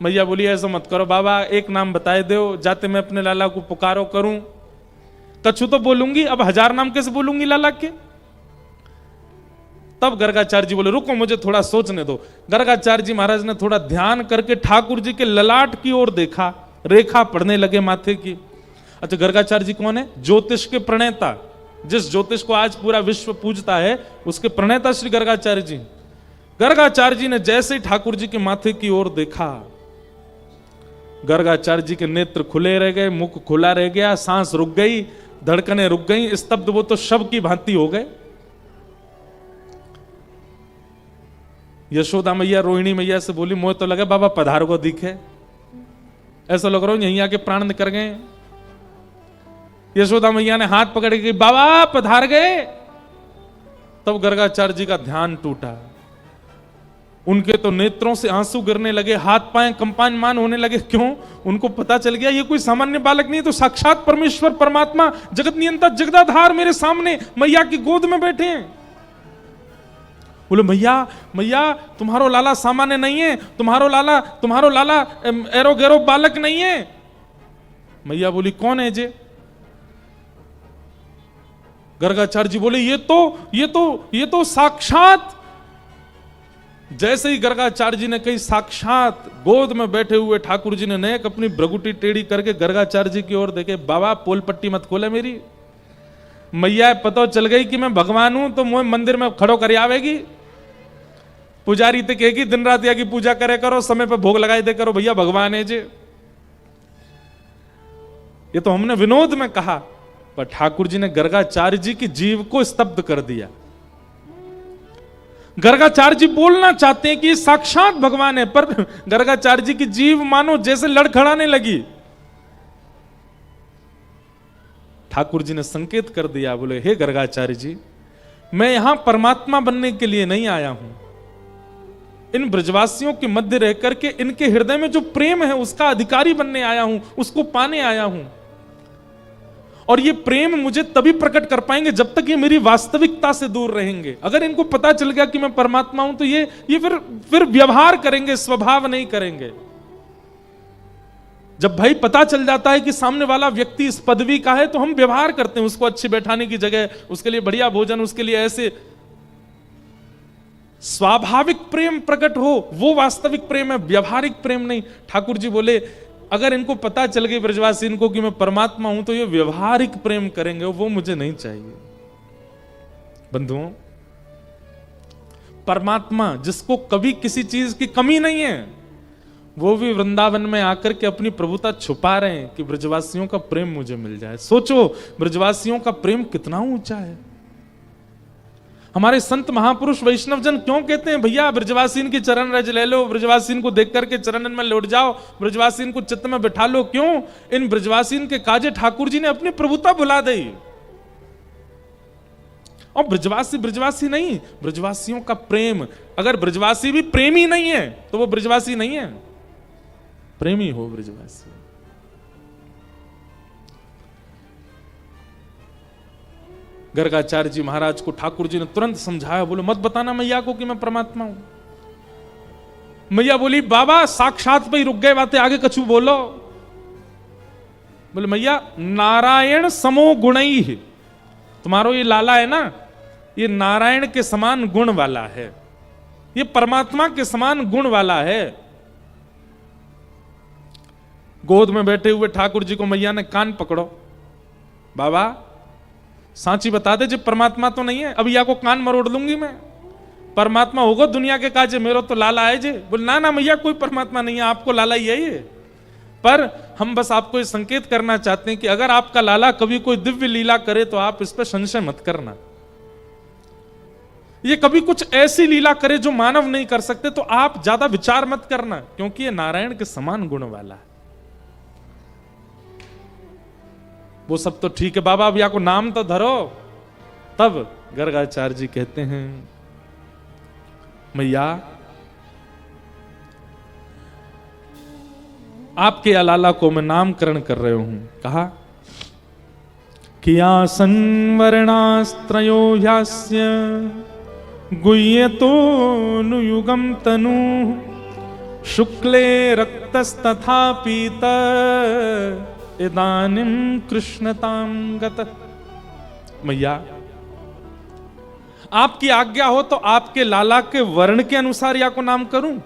मैया बोली ऐसा मत करो बाबा, एक नाम बताए दो, जाते मैं अपने लाला को पुकारो करूं। कछु तो बोलूंगी, अब 1000 नाम कैसे बोलूंगी लाला के? तब गर्गाचार्य जी बोले रुको, मुझे थोड़ा सोचने दो। गर्गाचार्य जी महाराज ने थोड़ा ध्यान करके ठाकुर जी के ललाट की ओर देखा, रेखा पढ़ने लगे माथे की। अच्छा, गर्गाचार्य जी कौन है? ज्योतिष के प्रणेता। जिस ज्योतिष को आज पूरा विश्व पूजता है, उसके प्रणेता श्री गर्गाचार्य जी। गर्गाचार्य जी ने जैसे ही ठाकुर जी के माथे की ओर देखा, गर्गाचार्य जी के नेत्र खुले रह गए, मुख खुला रह गया, सांस रुक गई, धड़कनें रुक गई, स्तब्ध वो तो शव की भांति हो गए। यशोदा मैया रोहिणी मैया से बोली, मोह तो लगा बाबा पधार को दिखे, ऐसा लग रहा हूं यहीं आके प्राण निकल गए। यशोदा मैया ने हाथ पकड़ के बाबा पधार गए। तब गर्गाचार्य जी का ध्यान टूटा, उनके तो नेत्रों से आंसू गिरने लगे, हाथ पांव कंपायमान होने लगे। क्यों? उनको पता चल गया ये कोई सामान्य बालक नहीं, तो साक्षात परमेश्वर परमात्मा जगत नियंता जगदाधार मेरे सामने मैया की गोद में बैठे हैं। बोले मैया मैया तुम्हारो लाला सामान्य नहीं है, तुम्हारो लाला एरो गैरो बालक नहीं है। मैया बोली कौन है जे? गर्गाचार्य जी बोले ये तो साक्षात। जैसे ही गर्गाचार्य जी ने कही साक्षात, गोद में बैठे हुए ठाकुर जी ने नेक अपनी भ्रगुटी टेढ़ी करके गर्गाचार्य जी की ओर देखे। बाबा पोल पट्टी मत खोले मेरी, मैया पता चल गई कि मैं भगवान हूं तो मुझे मंदिर में खड़ो कर आवेगी। पुजारी ते कहेगी दिन रात या की पूजा करे करो, समय पे भोग लगाए दे करो, भैया भगवान है जे। ये तो हमने विनोद में कहा, पर ठाकुर जी ने गर्गाचार्य जी की जीव को स्तब्ध कर दिया। गर्गाचार्य जी बोलना चाहते हैं कि ये साक्षात भगवान है, पर गर्गाचार्य जी की जीव मानो जैसे लड़खड़ाने लगी। ठाकुर जी ने संकेत कर दिया, बोले हे गर्गाचार्य जी, मैं यहां परमात्मा बनने के लिए नहीं आया हूं, इन ब्रजवासियों के मध्य रह करके इनके हृदय में जो प्रेम है उसका अधिकारी बनने आया हूं, उसको पाने आया हूं। और ये प्रेम मुझे तभी प्रकट कर पाएंगे जब तक ये मेरी वास्तविकता से दूर रहेंगे। अगर इनको पता चल गया कि मैं परमात्मा हूं तो ये फिर व्यवहार करेंगे, स्वभाव नहीं करेंगे। जब भाई पता चल जाता है कि सामने वाला व्यक्ति इस पदवी का है तो हम व्यवहार करते हैं, उसको अच्छी बैठाने की जगह, उसके लिए बढ़िया भोजन, उसके लिए ऐसे स्वाभाविक प्रेम प्रकट हो, वो वास्तविक प्रेम है, व्यवहारिक प्रेम नहीं। ठाकुर जी बोले अगर इनको पता चल गई ब्रजवासी इनको कि मैं परमात्मा हूं तो ये व्यवहारिक प्रेम करेंगे, वो मुझे नहीं चाहिए। बंधुओं, परमात्मा जिसको कभी किसी चीज की कमी नहीं है, वो भी वृंदावन में आकर के अपनी प्रभुता छुपा रहे हैं कि ब्रजवासियों का प्रेम मुझे मिल जाए। सोचो ब्रजवासियों का प्रेम कितना ऊंचा है। हमारे संत महापुरुष वैष्णवजन क्यों कहते हैं भैया ब्रजवासीन की चरण रज ले लो, ब्रजवासीन को देख करके चरणन में लौट जाओ, ब्रजवासीन को चित्त में बिठा लो। क्यों? इन ब्रजवासीन के काजे ठाकुर जी ने अपनी प्रभुता बुला दी। और ब्रजवासी नहीं, ब्रजवासियों का प्रेम। अगर ब्रजवासी भी प्रेमी नहीं है तो वो ब्रजवासी नहीं है, प्रेमी हो ब्रजवासी। गर्गाचार्य जी महाराज को ठाकुर जी ने तुरंत समझाया, बोलो मत बताना मैया को कि मैं परमात्मा हूं। मैया बोली बाबा साक्षात पे ही रुक गए बातें, आगे कछु बोलो। बोले मैया नारायण समो गुणई है, तुम्हारो ये लाला है ना, ये नारायण के समान गुण वाला है, ये परमात्मा के समान गुण वाला है। गोद में बैठे हुए ठाकुर जी को मैया ने कान पकड़ो, बाबा सांची बता दे, जब परमात्मा तो नहीं है, अब या को कान मरोड़ लूंगी मैं, परमात्मा होगा दुनिया के काजे, मेरो तो लाला है जे। बोल ना ना मैया, कोई परमात्मा नहीं है, आपको लाला ही है ये। पर हम बस आपको ये संकेत करना चाहते हैं कि अगर आपका लाला कभी कोई दिव्य लीला करे तो आप इस पर संशय मत करना। ये कभी कुछ ऐसी लीला करे जो मानव नहीं कर सकते तो आप ज्यादा विचार मत करना, क्योंकि ये नारायण के समान गुण वाला है। वो सब तो ठीक है बाबा, अब या को नाम तो धरो। तब गर्गाचार्य जी कहते हैं, मैया आपके अलाला को मैं नामकरण कर रहे हूं। कहा कि आसन वर्णास्त्रयो यास्य गुह्यतो नुयुगम तनु शुक्ले रक्तस्तथा पीत इदानीं कृष्णतां गत। मैया आपकी आज्ञा हो तो आपके लाला के वर्ण के अनुसार या को नाम करूं।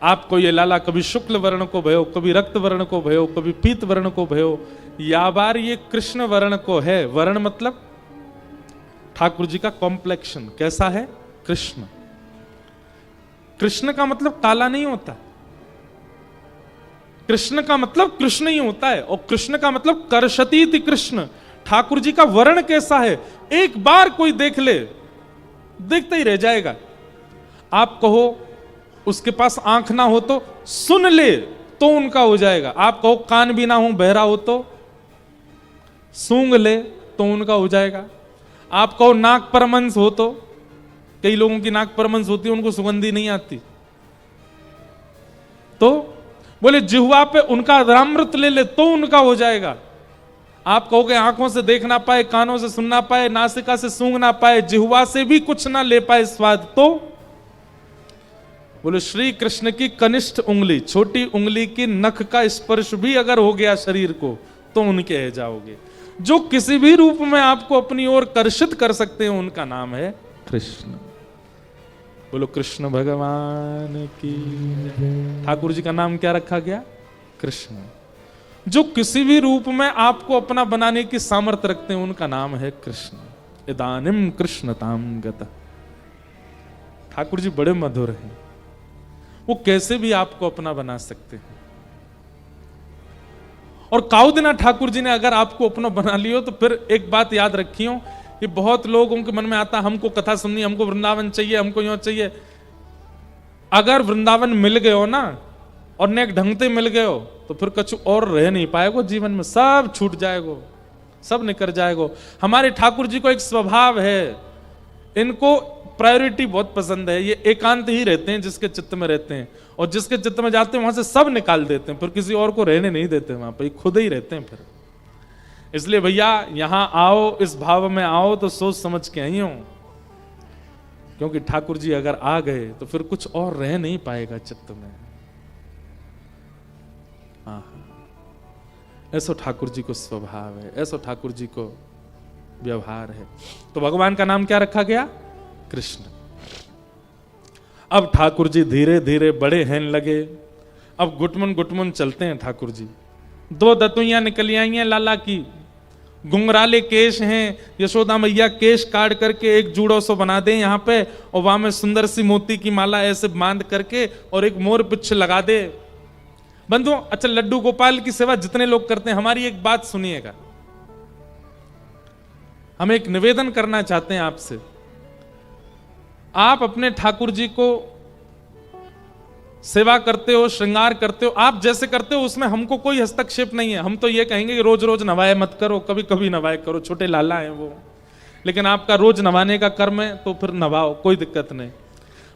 आपको ये लाला कभी शुक्ल वर्ण को भयो, कभी रक्त वर्ण को भयो, कभी पीत वर्ण को भयो, या बार ये कृष्ण वर्ण को है। वर्ण मतलब ठाकुर जी का कॉम्प्लेक्शन कैसा है, कृष्ण। कृष्ण का मतलब काला नहीं होता, कृष्ण का मतलब कृष्ण ही होता है। और कृष्ण का मतलब कर्षतीति कृष्ण। ठाकुर जी का वर्ण कैसा है, एक बार कोई देख ले, देखते ही रह जाएगा। आप कहो उसके पास आंख ना हो तो सुन ले तो उनका हो जाएगा। आप कहो कान भी ना हो, बहरा हो तो सूंघ ले तो उनका हो जाएगा। आप कहो नाक परमंश हो तो, कई लोगों की नाक परमंश होती है, उनको सुगंधी नहीं आती, तो बोले जिह्वा पे उनका अमृत ले ले तो उनका हो जाएगा। आप कहोगे आंखों से देख ना पाए, कानों से सुन ना पाए, नासिका से सूंघ ना पाए, जिह्वा से भी कुछ ना ले पाए स्वाद, तो बोले श्री कृष्ण की कनिष्ठ उंगली, छोटी उंगली की नख का स्पर्श भी अगर हो गया शरीर को तो उनके है जाओगे। जो किसी भी रूप में आपको अपनी ओर कर्षित कर सकते हैं उनका नाम है कृष्ण। बोलो कृष्ण भगवान की। ठाकुर जी का नाम क्या रखा गया, कृष्ण। जो किसी भी रूप में आपको अपना बनाने की सामर्थ्य रखते हैं उनका नाम है कृष्ण। इदानीं कृष्णतां गतः। ठाकुर जी बड़े मधुर हैं, वो कैसे भी आपको अपना बना सकते हैं। और काउदिना ठाकुर जी ने अगर आपको अपना बना लियो तो फिर एक बात याद रखियो, ये बहुत लोगों के मन में आता, हमको कथा सुननी, हमको वृंदावन चाहिए, हमको यो चाहिए। अगर वृंदावन मिल गए हो ना और नेक ढंगते मिल गए हो तो फिर कुछ और रह नहीं पाएगो जीवन में, सब छूट जाएगो, सब निकल जाएगो। हमारे ठाकुर जी को एक स्वभाव है, इनको प्रायोरिटी बहुत पसंद है। ये एकांत ही रहते हैं जिसके चित्त में रहते हैं, और जिसके चित्त में जाते हैं वहां से सब निकाल देते हैं, फिर किसी और को रहने नहीं देते वहां पर, खुद ही रहते हैं फिर। इसलिए भैया यहां आओ, इस भाव में आओ तो सोच समझ के आई हो, क्योंकि ठाकुर जी अगर आ गए तो फिर कुछ और रह नहीं पाएगा चित्त में। ऐसा ठाकुर जी को स्वभाव है, ऐसा ठाकुर जी को व्यवहार है। तो भगवान का नाम क्या रखा गया, कृष्ण। अब ठाकुर जी धीरे धीरे बड़े हैं लगे, अब गुटमुन गुटमुन चलते हैं ठाकुर जी। दो दतुइयां निकली आई हैं लाला की, घुंघराले केश हैं, यशोदा मैया केश काट करके एक जूड़ो सो बना दे यहाँ पे, और वहां में सुंदर सी मोती की माला ऐसे बांध करके और एक मोर पिच्छ लगा दे। बंधुओं, अच्छा लड्डू गोपाल की सेवा जितने लोग करते हैं, हमारी एक बात सुनिएगा, हम एक निवेदन करना चाहते हैं आपसे। आप अपने ठाकुर जी को सेवा करते हो, श्रृंगार करते हो, आप जैसे करते हो उसमें हमको कोई हस्तक्षेप नहीं है। हम तो ये कहेंगे कि रोज रोज नवाए मत करो, कभी कभी नवाए करो, छोटे लाला हैं वो, लेकिन आपका रोज नवाने का कर्म है तो फिर नवाओ, कोई दिक्कत नहीं।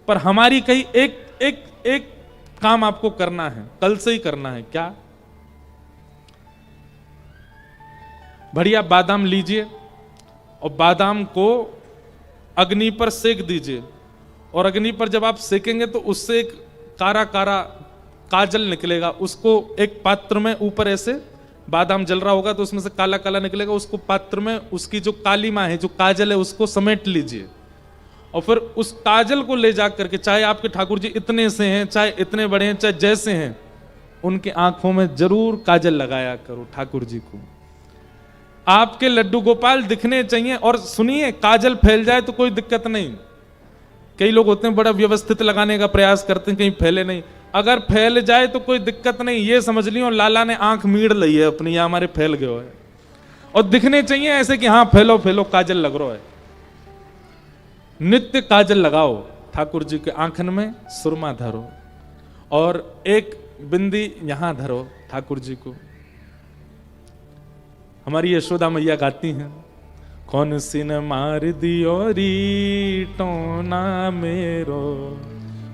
पर हमारी कहीं एक काम आपको करना है, कल से ही करना है। क्या? बढ़िया बादाम लीजिए और बादाम को अग्नि पर सेक दीजिए, और अग्नि पर जब आप सेकेंगे तो उससे एक कारा कारा काजल निकलेगा। उसको एक पात्र में, ऊपर ऐसे बादाम जल रहा होगा तो उसमें से काला काला निकलेगा, उसको पात्र में उसकी जो कालीमा है, जो काजल है, उसको समेट लीजिए। और फिर उस काजल को ले जा करके, चाहे आपके ठाकुर जी इतने से हैं, चाहे इतने बड़े हैं, चाहे जैसे हैं, उनके आंखों में जरूर काजल लगाया करो ठाकुर जी को। आपके लड्डू गोपाल दिखने चाहिए। और सुनिए, काजल फैल जाए तो कोई दिक्कत नहीं। कई लोग होते हैं बड़ा व्यवस्थित लगाने का प्रयास करते हैं, कहीं फैले नहीं। अगर फैल जाए तो कोई दिक्कत नहीं, ये समझ लियो लाला ने आंख मीड़ ली है अपनी, या हमारे फैल गए है। और दिखने चाहिए ऐसे कि हाँ फैलो फैलो काजल लग रहा है। नित्य काजल लगाओ ठाकुर जी के आंखन में, सुरमा धरो और एक बिंदी यहां धरो ठाकुर जी को। हमारी यशोदा मैया गाती हैं, कौन सी न मार दियो री टोना मेरो,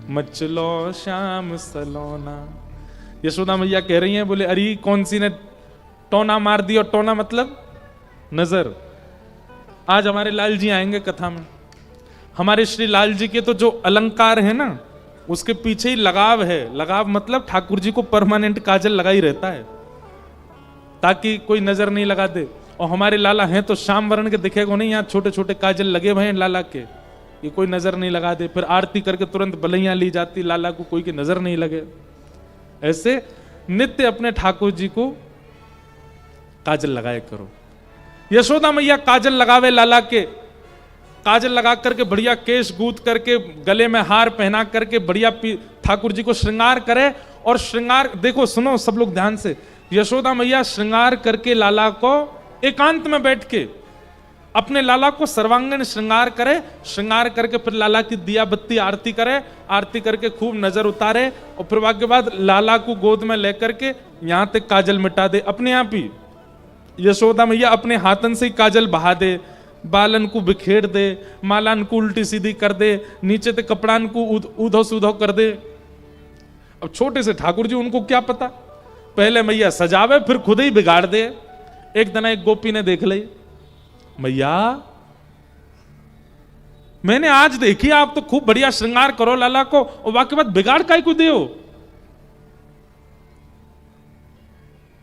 मचलो श्याम सलोना। यशोदा मैया कह रही हैं, बोले अरे कौन सी ने टोना मार दियो। टोना मतलब नजर। आज हमारे लाल जी आएंगे कथा में। हमारे श्री लाल जी के तो जो अलंकार है ना, उसके पीछे ही लगाव है। लगाव मतलब ठाकुर जी को परमानेंट काजल लगा ही रहता है ताकि कोई नजर नहीं लगा दे। और हमारे लाला हैं तो श्याम वर्ण के दिखेगा नहीं, यहाँ छोटे छोटे काजल लगे हुए हैं लाला के, ये कोई नजर नहीं लगा दे। फिर आरती करके तुरंत बलैया ली जाती, लाला को कोई की नजर नहीं लगे। ऐसे नित्य अपने ठाकुर जी को काजल लगाए करो। यशोदा मैया काजल लगावे लाला के, काजल लगा करके बढ़िया केश गूंथ करके गले में हार पहना करके बढ़िया ठाकुर जी को श्रृंगार करे। और श्रृंगार देखो, सुनो सब लोग ध्यान से, यशोदा मैया श्रृंगार करके लाला को एकांत में बैठ के अपने लाला को सर्वांगीण श्रृंगार करे। श्रृंगार करके फिर लाला की दिया बत्ती आरती करे, आरती करके खूब नजर उतारे और फिर वाक्य बाद लाला को गोद में लेकर के यहां तक काजल मिटा दे अपने आप ही। यशोदा मैया अपने हाथन से ही काजल बहा दे, बालन को बिखेर दे, मालान को उल्टी सीधी कर दे, नीचे ते कपड़ान को उधो सुधो कर दे। अब छोटे से ठाकुर जी, उनको क्या पता, पहले मैया सजावे फिर खुद ही बिगाड़ दे। एक दिन एक गोपी ने देख ली, मैया मैंने आज देखी आप तो खूब बढ़िया श्रृंगार करो लाला को, और वाकई बात बिगाड़ काहे को दे।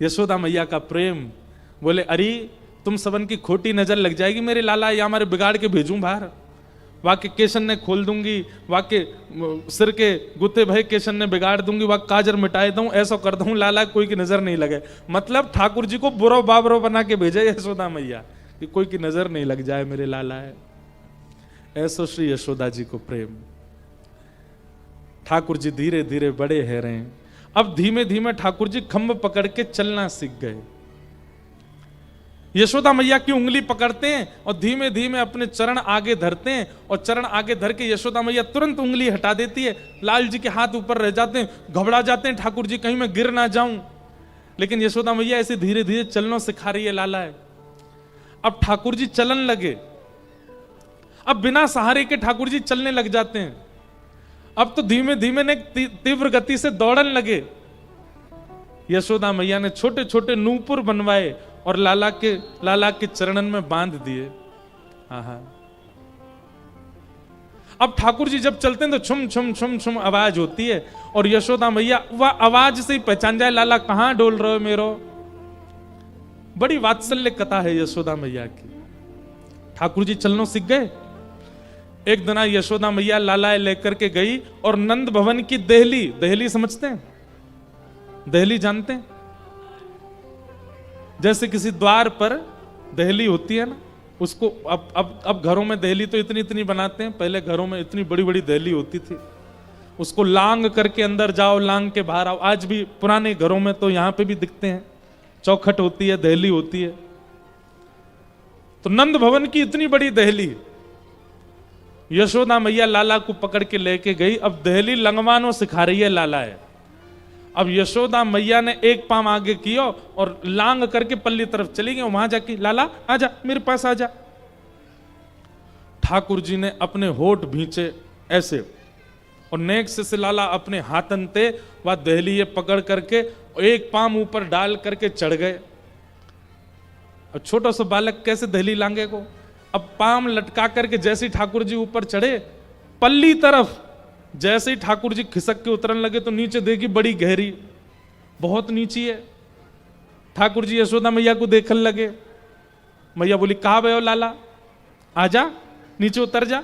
यशोदा मैया का प्रेम, बोले अरे तुम सबन की खोटी नजर लग जाएगी मेरे लाला, या हमारे बिगाड़ के भेजूं बाहर। वाके केशन ने खोल दूंगी, वाके सिर के गुत्ते भय केशन ने बिगाड़ दूंगी, वाके काजर मिटाए दूं, ऐसा कर दूं लाला कोई की नजर नहीं लगे। मतलब ठाकुर जी को बुरो बाबरो बना के भेजे यशोदा मैया कि कोई की नजर नहीं लग जाए मेरे लाला है। ऐसो श्री यशोदा जी को प्रेम। ठाकुर जी धीरे धीरे बड़े है रहे। अब धीमे धीमे ठाकुर जी खम्भ पकड़ के चलना सीख गए। यशोदा मैया की उंगली पकड़ते हैं और धीमे धीमे अपने चरण आगे धरते हैं, और चरण आगे धर के यशोदा मैया तुरंत उंगली हटा देती है। लाल जी के हाथ ऊपर रह जाते हैं, घबरा जाते हैं ठाकुर जी कहीं मैं गिर ना जाऊं। लेकिन यशोदा मैया ऐसे धीरे धीरे चलना सिखा रही है लाला है। अब ठाकुर जी चलन लगे, अब बिना सहारे के ठाकुर जी चलने लग जाते हैं। अब तो धीमे धीमे ने तीव्र गति से दौड़न लगे। यशोदा मैया ने छोटे छोटे नूपुर बनवाए और लाला के चरणन में बांध दिए। हाँ, अब ठाकुर जी जब चलते हैं तो छुम छुम छुम छुम आवाज होती है, और यशोदा मैया वह आवाज से ही पहचान जाए लाला कहां डोल रहे हो मेरो। बड़ी वात्सल्य कथा है यशोदा मैया की। ठाकुर जी चलना सीख गए। एक दिन यशोदा मैया लाला लेकर के गई और नंद भवन की दहली समझते हैं, दहली जानते हैं, जैसे किसी द्वार पर दहली होती है ना, उसको अब घरों में दहली तो इतनी इतनी बनाते हैं, पहले घरों में इतनी बड़ी बड़ी दहली होती थी। उसको लांग करके अंदर जाओ, लांग के बाहर आओ। आज भी पुराने घरों में तो यहां पे भी दिखते हैं, चौखट होती है, दहली होती है। तो नंद भवन की इतनी बड़ी दहली यशोदा मैया लाला को पकड़ के लेके गई। अब दहली लंगवानो सिखा रही है लाला है। अब यशोदा मैया ने एक पांव आगे किया और लांग करके पल्ली तरफ चली गई। वहां जाके लाला आजा, मेरे पास आजा। ठाकुर जी ने अपने होठ भींचे ऐसे, और नेक से लाला अपने हाथन ते वह दहली पकड़ करके एक पांव ऊपर डाल करके चढ़ गए। अब छोटा सा बालक कैसे दहली लांगे को। अब पांव लटका करके जैसे ठाकुर जी ऊपर चढ़े, पल्ली तरफ जैसे ही ठाकुर जी खिसक के उतरने लगे तो नीचे देखी बड़ी गहरी, बहुत नीची है। ठाकुर जी यशोदा मैया को देखने लगे। मैया बोली कहा भयो लाला, आजा नीचे उतर जा।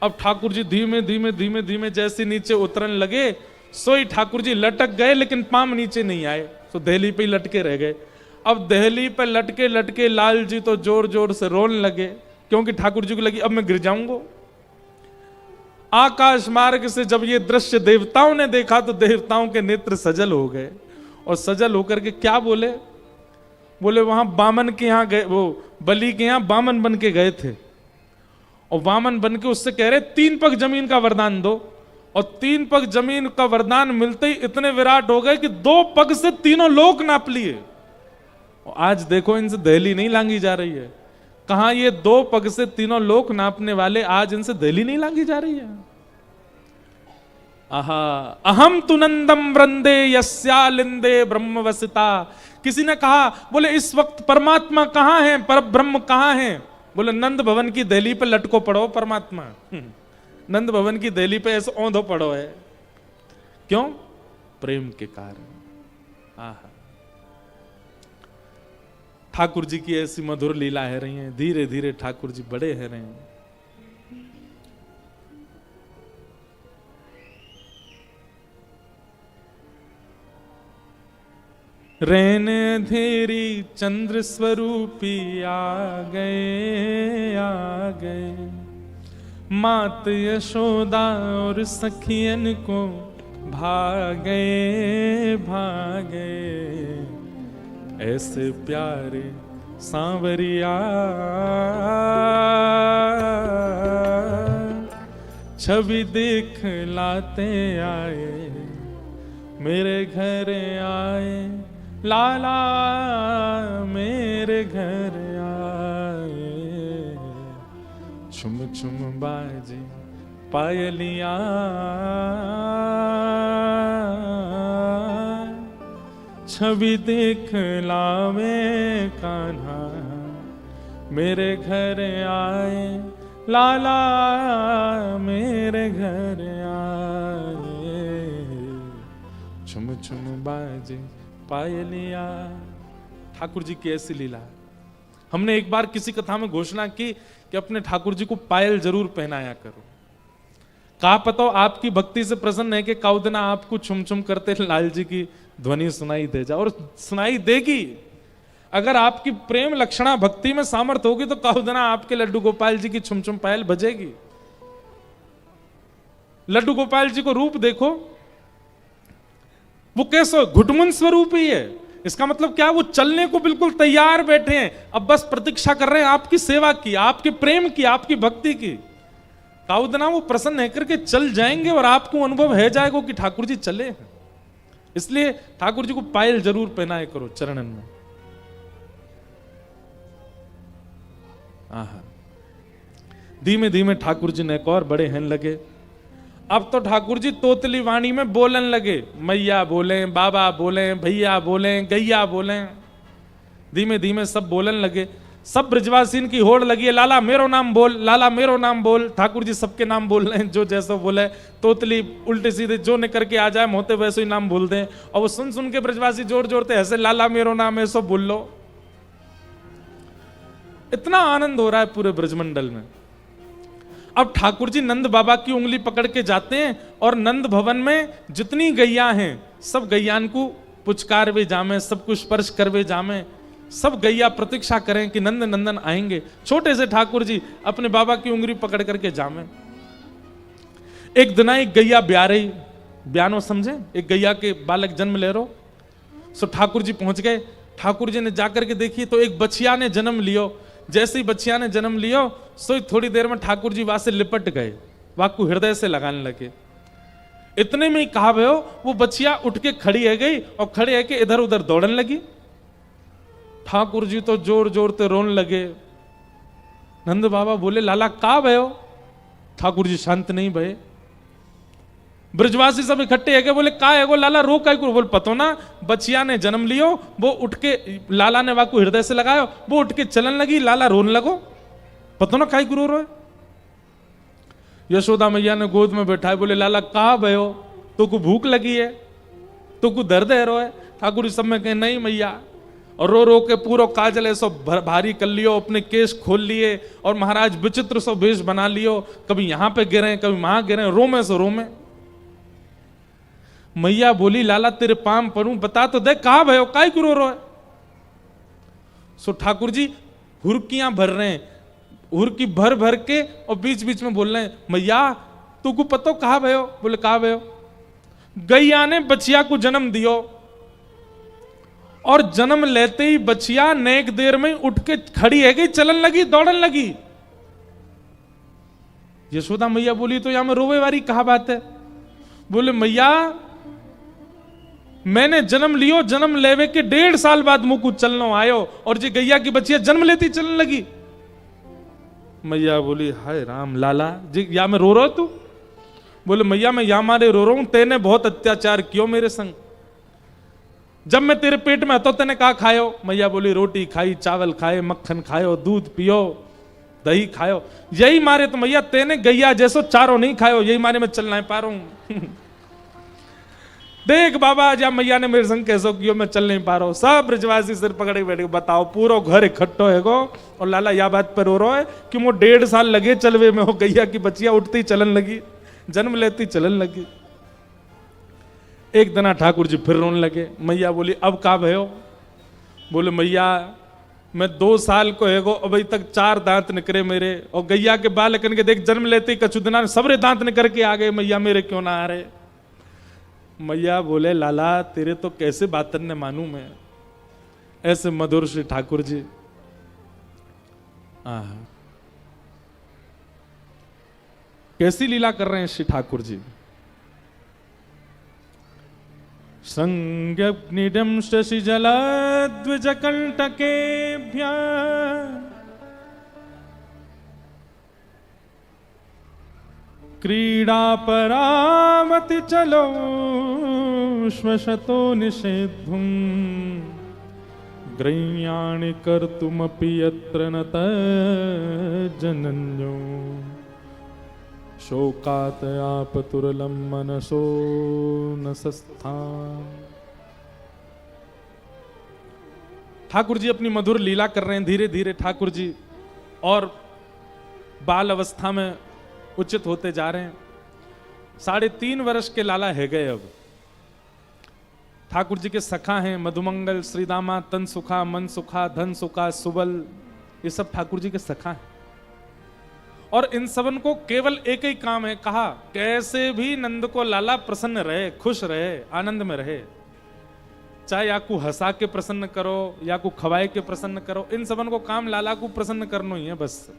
अब ठाकुर जी धीमे धीमे धीमे धीमे जैसे नीचे उतरने लगे सोई ठाकुर जी लटक गए लेकिन पाम नीचे नहीं आए, तो दहली पे ही लटके रह गए। अब दहली पे लटके लटके लाल जी तो जोर जोर से रोने लगे, क्योंकि ठाकुर जी को लगी अब मैं गिर जाऊंगा। आकाश मार्ग से जब ये दृश्य देवताओं ने देखा तो देवताओं के नेत्र सजल हो गए, और सजल होकर के क्या बोले, बोले वहां बामन के यहां गए, वो बलि के यहां बामन बन के गए थे, और वामन बन के उससे कह रहे 3 पग जमीन का वरदान दो, और 3 पग जमीन का वरदान मिलते ही इतने विराट हो गए कि 2 पग से तीनों लोक नाप लिए। और आज देखो इनसे दहली नहीं लांगी जा रही है। कहां ये 2 पग से तीनों लोक नापने वाले, आज इनसे दहली नहीं लांगी जा रही है। आहा अहम तु नंदम वृंदे यस्यालिंदे ब्रह्मवसिता। किसी ने कहा, बोले इस वक्त परमात्मा कहां है, पर ब्रह्म कहां है? बोले नंद भवन की दहली पे लटको पड़ो परमात्मा। नंद भवन की दहली पे ऐसे औंधो पड़ो है। क्यों? प्रेम के कारण। आहा ठाकुर जी की ऐसी मधुर लीला है रही है, धीरे धीरे ठाकुर जी बड़े है रहे हैं। रैन धेरी चंद्र स्वरूपी आ गए, मात यशोदा और सखियन को भागे, ऐसे प्यारे सांवरिया छवि देख लाते आए, मेरे घर आए लाला, मेरे घर आए, छुम छुम बाजे पायलिया, छवि देख लावे कान्हा, मेरे घर आए लाला, मेरे घर आए, छुम छुम बाजे पायलिया। ठाकुर जी की ऐसी लीला। हमने एक बार किसी कथा में घोषणा की कि अपने ठाकुर जी को पायल जरूर पहनाया करो। कहा पता आपकी भक्ति से प्रसन्न है कि काउदना आपको छुम छुम करते लाल जी की ध्वनि सुनाई दे जा, और सुनाई देगी। अगर आपकी प्रेम लक्षणा भक्ति में सामर्थ्य होगी तो काउदना आपके लड्डू गोपाल जी की छुम छुम पायल बजेगी। लड्डू गोपाल जी को रूप देखो, वो कैसे घुटमुन स्वरूप ही है। इसका मतलब क्या, वो चलने को बिल्कुल तैयार बैठे हैं, अब बस प्रतीक्षा कर रहे हैं आपकी सेवा की, आपके प्रेम की, आपकी भक्ति की। काउदना वो प्रसन्न है करके चल जाएंगे और आपको अनुभव है जाएगा कि ठाकुर जी चले हैं। इसलिए ठाकुर जी को पायल जरूर पहनाए करो चरणन में। आहा धीमे धीमे ठाकुर जी ने एक और बड़े हैं लगे। अब तो ठाकुर जी तोतली वाणी में बोलन लगे, मैया बोले, बाबा बोले, भैया बोले, गैया बोले, धीमे धीमे सब बोलन लगे। सब ब्रजवासीन की होड़ लगी है, लाला मेरो नाम बोल, लाला मेरो नाम बोल। ठाकुर जी सबके नाम बोल रहे हैं, जो जैसा बोले। तोतली उल्टे सीधे जो निकर के आ जाए मोते वैसे ही नाम बोल दें, और वो सुन सुन के ब्रजवासी जोर जोर से ऐसे लाला मेरो नाम है, सब बोल लो। इतना आनंद हो रहा है पूरे ब्रजमंडल में। अब ठाकुर जी नंद बाबा की उंगली पकड़ के जाते हैं, और नंद भवन में जितनी गैया हैं सब गैयान को पुचकार वे जामे, सब कुछ स्पर्श करवे जामे, सब गैया प्रतीक्षा करें कि नंद नंदन आएंगे। छोटे से ठाकुर जी अपने बाबा की उंगली पकड़ करके जामे। एक दिन एक गैया ब्याह रही, ब्यानो समझे, एक गैया के बालक जन्म ले रो। सो ठाकुर जी पहुंच गए। ठाकुर जी ने जाकर के देखी तो एक बछिया ने जन्म लियो। जैसे ही बच्चिया ने जन्म लियो सो थोड़ी देर में ठाकुर जी वहां से लिपट गए, वाकू हृदय से लगाने लगे। इतने में ही कहा भयो वो बच्चिया उठ के खड़ी है गई, और खड़े है के इधर उधर दौड़ने लगी। ठाकुर जी तो जोर जोर से रोने लगे। नंद बाबा बोले लाला का भयो? ठाकुर जी शांत नहीं भये। ब्रजवासी सब इकट्ठे है, बोले का है गो लाला, रो का बोल पतो ना, बच्चिया ने जन्म लियो, वो उठ के लाला ने वाकू हृदय से लगायो, वो उठ के चलन लगी, लाला रोने लगो, पतो ना काई गुरु रोए। यशोदा मैया ने गोद में बैठाए, बोले लाला कहा भयो, तो को भूख लगी है, तो को दर्द है रोए। ठाकुर जी सब में कहे नहीं मैया, और रो रो के पूरा काजल ऐसो भारी कर लियो, अपने केश खोल लिए, और महाराज विचित्र सो भेष बना लियो, कभी यहां पे गिरे कभी वहां गिरे, रोमे सो रोमे। मैया बोली लाला तेरे पाम पड़ू, बता तो दे कहा भयो, काय क्यों रो है। सो ठाकुर जी हुरकियां भर रहे हैं, हुरकी भर भर के और बीच बीच में बोल रहे हैं मैया तू को पतो कहा भयो। बोले कहा भयो, गैया ने बचिया को जन्म दियो और जन्म लेते ही बचिया नेक देर में उठ के खड़ी है गई, चलन लगी, दौड़न लगी। यशोदा मैया बोली तो यहां में रोवे वाली कहा बात है। बोले मैया मैंने जन्म लियो, जन्म लेवे के 1.5 साल बाद मुंह को चलनो आयो और जी गैया की बचिया जन्म लेती चलने लगी। मैया बोली हाय राम लाला जी या मैं रो रहा तू। बोले मैया मैं या मारे रो रहा हूं, तेने बहुत अत्याचार कियो मेरे संग। जब मैं तेरे पेट में तो तेने कहा खायो। मैया बोली रोटी खाई, चावल खाए, मक्खन खायो, दूध पियो, दही खायो। यही मारे तो मैया तेने गैया जैसो चारों नहीं खायो, यही मारे मैं चल नहीं पा रहा हूं। देख बाबा जा मैया ने मेरे संग कैसो कियो, मैं चल नहीं पा रहा हूं। सब ब्रजवासी सिर पकड़े बैठे, बताओ पूरा घर इकट्ठो है गो और लाला या बात पर रो रहा है कि वो 1.5 साल लगे चलवे में हो, गैया की बचिया उठती चलन लगी, जन्म लेती चलन लगी। एक दिन ठाकुर जी फिर रोने लगे। मैया बोली अब का भयो। बोले मैया मैं 2 साल को है गो, अभी तक 4 दांत निकरे मेरे, और गैया के बाल कन के देख जन्म लेते ही कछुदना सबरे दांत निकर के आ गए, मैया मेरे क्यों ना आ रहे। मैया बोले लाला तेरे तो कैसे बातन ने मानू मैं। ऐसे मधुर श्री ठाकुर जी कैसी लीला कर रहे हैं श्री ठाकुर जी। संज्ञप्निडं शशि जलद्विज कंटकेभ्य क्रीड़ा परामति चलो श्वशतो निषेद्धुम ग्रह्याणि कर्तुमपि यत्र न तज्जनन्यो शोकातयापतुरलं मनसो न सस्थान। ठाकुर जी अपनी मधुर लीला कर रहे हैं धीरे धीरे ठाकुर जी, और बाल अवस्था में उचित होते जा रहे हैं। 3.5 वर्ष के लाला है गए। अब ठाकुर जी के सखा हैं मधुमंगल, श्रीदामा, तनसुखा, मनसुखा, धनसुखा, सुबल, ये सब ठाकुर जी के सखा हैं। और इन सबन को केवल एक ही काम है, कहा कैसे भी नंद को लाला प्रसन्न रहे, खुश रहे, आनंद में रहे। चाहे या को हंसा के प्रसन्न करो या को खवाए के प्रसन्न करो, इन सबन को काम लाला को प्रसन्न करना ही है बस।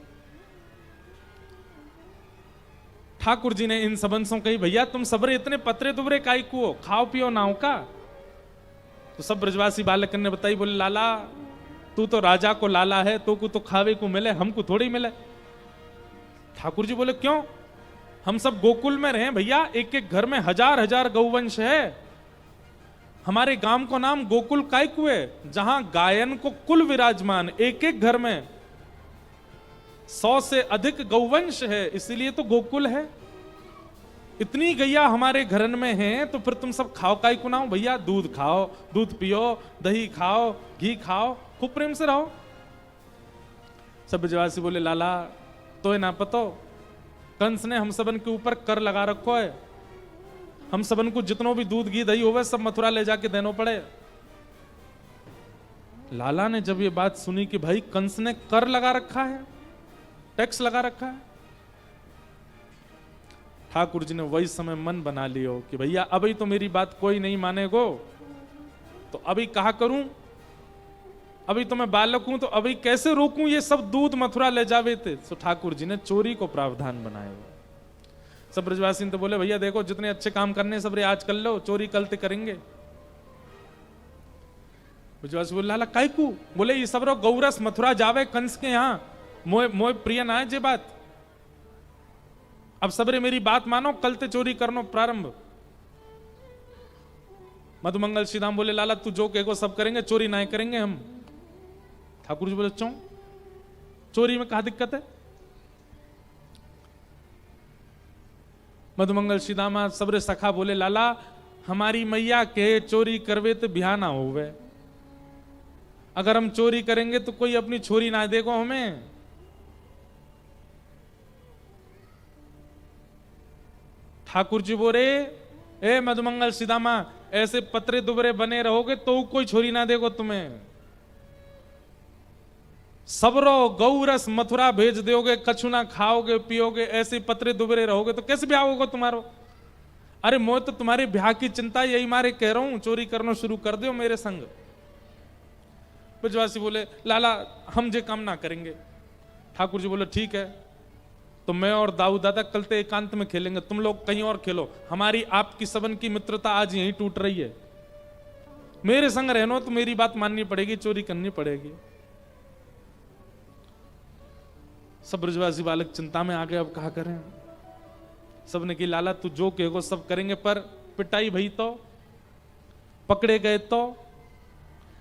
ठाकुर जी ने इन सबन से कही भैया तुम सबरे इतने पतरे दुबरे काई को, खाओ पियो नाव का। तो सब ब्रजवासी बालक ने बताई, बोले लाला तू तो राजा को लाला है, तो को तो खावे को मिले, हमको थोड़ी मिले। ठाकुर जी बोले क्यों, हम सब गोकुल में रहे भैया, एक एक घर में 1000 गौवंश है। हमारे गांव को नाम गोकुल काय कुए, जहां गायन को कुल विराजमान, एक एक घर में 100 से अधिक गौवंश है, इसीलिए तो गोकुल है। इतनी गैया हमारे घर में है, तो फिर तुम सब खाओ काय को नाओ भैया, दूध खाओ, दूध पियो, दही खाओ, घी खाओ, खूब प्रेम से रहो। सब ब्रजवासी बोले लाला तो ना पतो, कंस ने हम सबन के ऊपर कर लगा रखो है, हम सबन को जितनो भी दूध घी दही होवे सब मथुरा ले जाके देनो पड़े। लाला ने जब ये बात सुनी कि भाई कंस ने कर लगा रखा है, टैक्स लगा रखा है, ठाकुर जी ने वही समय मन बना लियो कि भैया अभी तो मेरी बात कोई नहीं मानेगो, तो अभी कहा करूं, अभी तो मैं बालक हूं, तो अभी कैसे रोकूं, ये सब दूध मथुरा ले जावे थे। तो ठाकुर जी ने चोरी को प्रावधान बनाया। सब ब्रजवासी तो बोले भैया देखो जितने अच्छे काम करने सब रे आज कर लो, चोरी कल ते करेंगे। ब्रजवासी बोले लाला काय को, बोले ये सब रो गौरस मथुरा जावे कंस के यहाँ, मोय प्रिय ना है जे बात, अब सबरे मेरी बात मानो, कल ते चोरी करनो प्रारंभ। मधुमंगल श्रीदाम बोले लाला तू जो कहेगो सब करेंगे, चोरी ना करेंगे हम। ठाकुर जी बोले क्यों, चोरी में क्या दिक्कत है। मधुमंगल श्रीदामा सबरे सखा बोले लाला हमारी मैया के चोरी करवे तो ब्याह ना होवे, अगर हम चोरी करेंगे तो कोई अपनी छोरी ना देगो हमें। ठाकुर जी बोले ए मधुमंगल सीधामा, ऐसे पतरे दुबरे बने रहोगे तो कोई छोरी ना देगो तुम्हें। सबरो गौरस मथुरा भेज दोगे, कछु ना खाओगे पियोगे, ऐसे पतरे दुबरे रहोगे तो कैसे ब्याह होगा तुम्हारो। अरे मैं तो तुम्हारे ब्याह की चिंता यही मारे कह रहा हूं, चोरी करना शुरू कर दो मेरे संग। ब्रजवासी बोले लाला हम जे काम ना करेंगे। ठाकुर जी बोले ठीक है, तो मैं और दाऊ दादा कल ते एकांत में खेलेंगे, तुम लोग कहीं और खेलो, हमारी आपकी सबन की मित्रता आज यहीं टूट रही है। मेरे संग रहना तो मेरी बात माननी पड़ेगी, चोरी करनी पड़ेगी। सब ब्रजवासी बालक चिंता में आ गए, अब कहा करें। सबने की लाला तू जो कहेगो सब करेंगे, पर पिटाई भई तो, पकड़े गए तो।